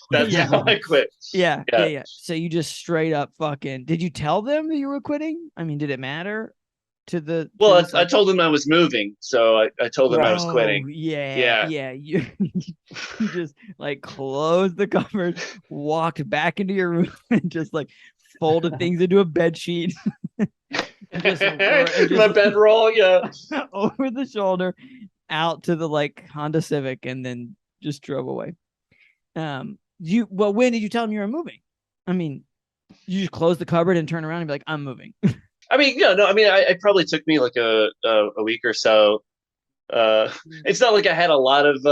That's how I quit. Yeah. So you just straight up fucking, did you tell them that you were quitting? I mean, did it matter to the? Well, I told them I was moving. So I told them I was quitting. Yeah. You just like closed the cupboard, walked back into your room and just like folded things into a bed sheet. My bedroll, over the shoulder, out to the like Honda Civic, and then just drove away. When did you tell them you were moving? I mean, you just close the cupboard and turn around and be like, I'm moving. It probably took me like a week or so. It's not like I had a lot of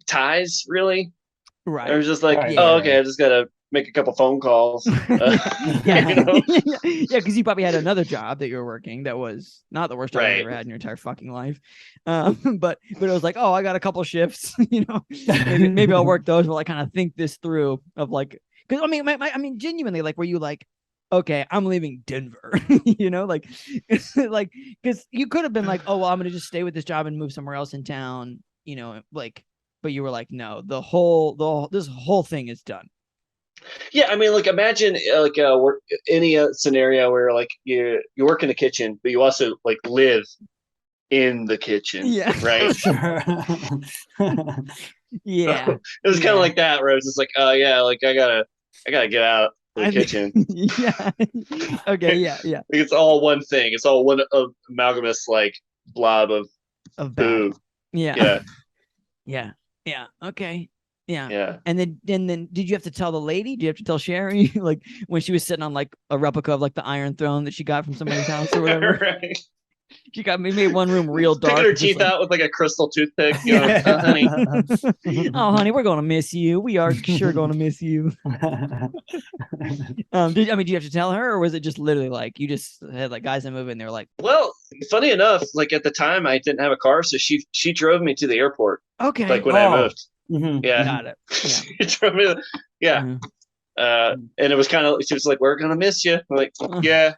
ties, really. Right. I was just like, okay, I just gotta make a couple phone calls. Because you probably had another job that you were working that was not the worst job you ever had in your entire fucking life. But it was like, oh, I got a couple shifts. Maybe I'll work those while I kind of think this through. Of like, because I mean, genuinely, like, were you like, okay, I'm leaving Denver, like because you could have been like, oh, well, I'm going to just stay with this job and move somewhere else in town, but you were like, no, this whole thing is done. Yeah, I mean, like imagine work any scenario where like you work in the kitchen, but you also like live in the kitchen. Yeah. Right. Sure. Yeah. So it was kind of like that, where it was just like, oh yeah, like I gotta get out of the kitchen. Yeah. Okay. Yeah. Yeah. Like it's all one thing. It's all one amalgamous like blob of bad. poo. Yeah. Yeah. Yeah. Yeah. Okay. Yeah. Yeah. And then did you have to tell the lady? Do you have to tell Sherri like when she was sitting on like a replica of like the Iron Throne that she got from somebody's house or whatever? Right. She made one room real dark. Picking her teeth out with like a crystal toothpick. Oh, honey. Oh, honey, we're gonna miss you. We are sure gonna miss you. Do you have to tell her, or was it just literally like you just had like guys that move in? They were like, well, funny enough, like at the time I didn't have a car, so she drove me to the airport. Okay, like when I moved. Mm-hmm. Yeah, got it. Yeah. She drove me. Yeah. Mm-hmm. And it was kind of, she was like, we're gonna miss you. I'm like, yeah.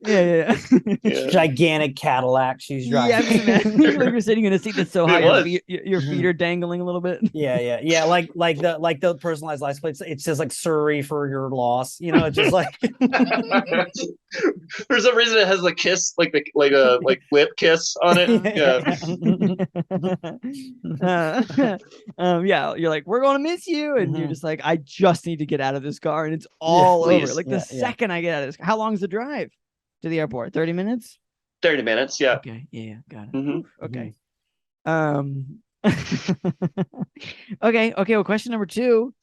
Yeah. Gigantic Cadillac she's driving. Yeah, you're sitting in a seat that's so high your feet are dangling a little bit. Yeah, like the personalized license plates, it says like Surrey for your loss, it's just like for some reason it has a kiss, like a lip kiss on it. Yeah, you're like, we're gonna miss you, and you're just like, I just need to get out of this car, and it's all over. Like the second I get out of this, how long is the drive to the airport? 30 minutes. 30 minutes. Yeah. Okay. Yeah. Got it. Mm-hmm. Okay. Okay. Well, question number 2.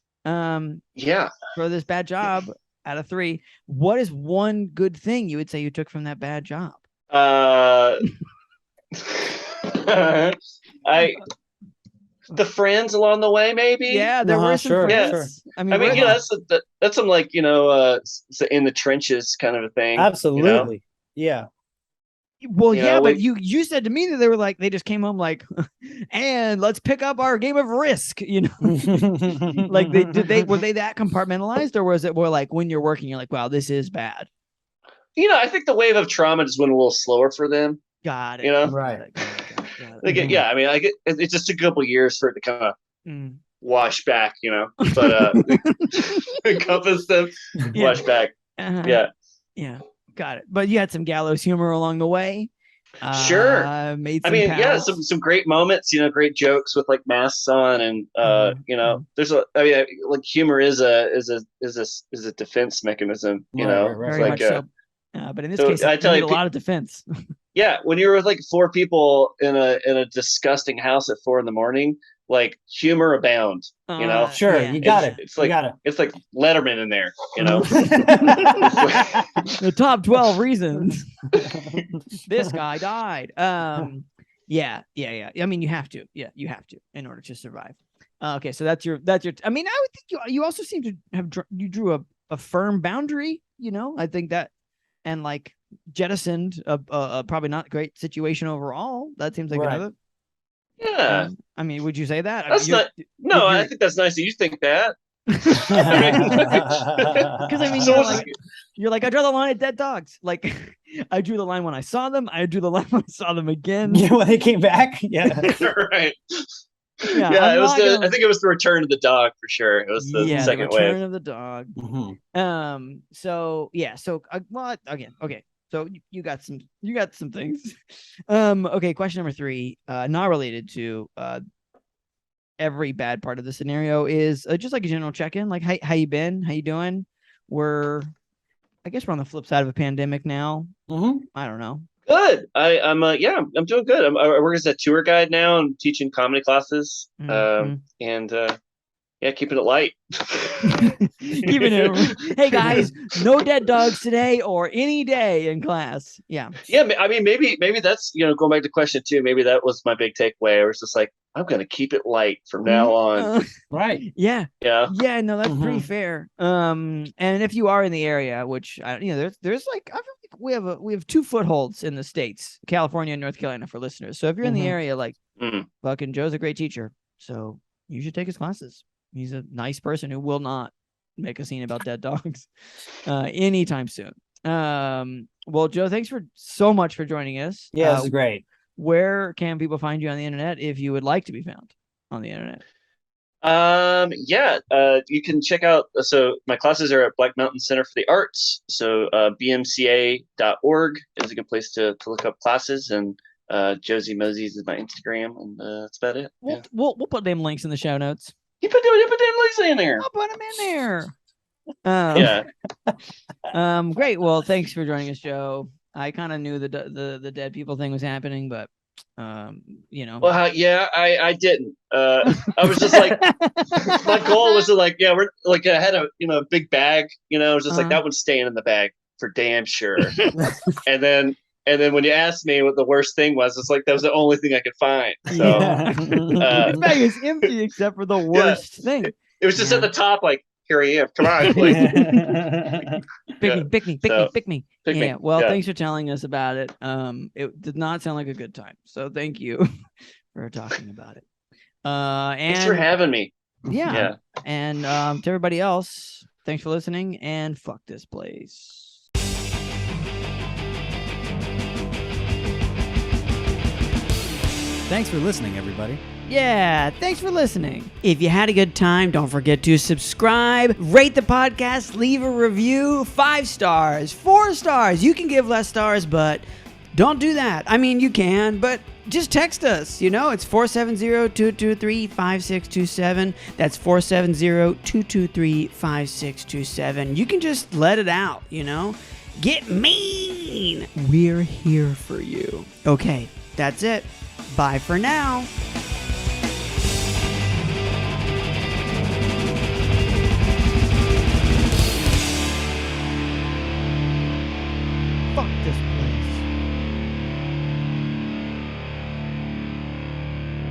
Yeah. For this bad job out of 3, what is one good thing you would say you took from that bad job? The friends along the way, maybe. Yeah, there were some friends. Yeah. I mean, that's some like in the trenches kind of a thing. Absolutely. Yeah. Well, but you said to me that they were like, they just came home like, and let's pick up our game of Risk. Like were they that compartmentalized, or was it more like when you're working, you're like, wow, this is bad. I think the wave of trauma just went a little slower for them. Got it. Right. Got it. Yeah, I mean, it just took a couple years for it to kind of wash back, but encompass them, wash back. Yeah. Got it. But you had some gallows humor along the way. Sure. Made some some great moments, great jokes with like masks on, and there's like humor is a defense mechanism, Very like, much so. But in this case, I tell you, a lot of defense. Yeah, when you're with like 4 people in a disgusting house at 4 a.m, like humor abound. Sure, you got it. It's like it's like Letterman in there. The top 12 reasons this guy died. Yeah. I mean, you have to. Yeah, you have to in order to survive. Okay, so that's your. I mean, I would think you also seem to have you drew a firm boundary. I think that, and like jettisoned a probably not great situation overall. That seems like another. Yeah. I mean, would you say that? That's I think that's nice that you think that. Because I mean, you're like, I draw the line at dead dogs. Like, I drew the line when I saw them. I drew the line when I saw them again. Yeah, when they came back. Yeah. Right. Yeah, it was I think it was the return of the dog for sure. It was the second wave. Return of the dog. Mm-hmm. So again, okay. So you got some things. Okay, question number 3, not related to every bad part of the scenario, is just like a general check-in, like how you been? How you doing? I guess we're on the flip side of a pandemic now. Mm-hmm. I don't know. Good. I'm doing good. I work as a tour guide now. I'm teaching comedy classes. And keeping it light. Hey guys, no dead dogs today or any day in class. Yeah. I mean, maybe that's going back to question 2. Maybe that was my big takeaway. I was just like, I'm gonna keep it light from now on. Right. Yeah. No, that's pretty fair. And if you are in the area, which there's like, I feel like we have 2 footholds in the States, California and North Carolina, for listeners. So if you're in the area, like fucking Joe's a great teacher, so you should take his classes. He's a nice person who will not make a scene about dead dogs anytime soon. Well, Joe, thanks so much for joining us. Yeah, this is great. Where can people find you on the internet if you would like to be found on the internet? You can check out, so my classes are at Black Mountain Center for the Arts, so bmca.org is a good place to look up classes, and Josie Moses is my Instagram, and that's about it. We'll put them links in the show notes. You put them links in there. I'll put them in there. Great. Well, thanks for joining us, Joe. I kind of knew the dead people thing was happening, but Well, I didn't. I was just like, my goal was to we're like, I had a big bag, it was just like that one's staying in the bag for damn sure. and then when you asked me what the worst thing was, it's like that was the only thing I could find. So the bag is empty except for the worst thing. It was just at the top, like, here I am. Come on, pick me. Yeah. Well, thanks for telling us about it. It did not sound like a good time. So thank you for talking about it. Thanks for having me. Yeah. And to everybody else, thanks for listening, and fuck this place. Thanks for listening, everybody. Yeah, thanks for listening. If you had a good time, don't forget to subscribe, rate the podcast, leave a review, 5 stars, 4 stars. You can give less stars, but don't do that. I mean, you can, but just text us. It's 470-223-5627. That's 470-223-5627. You can just let it out, Get mean. We're here for you. Okay, that's it. Bye for now. Fuck this place.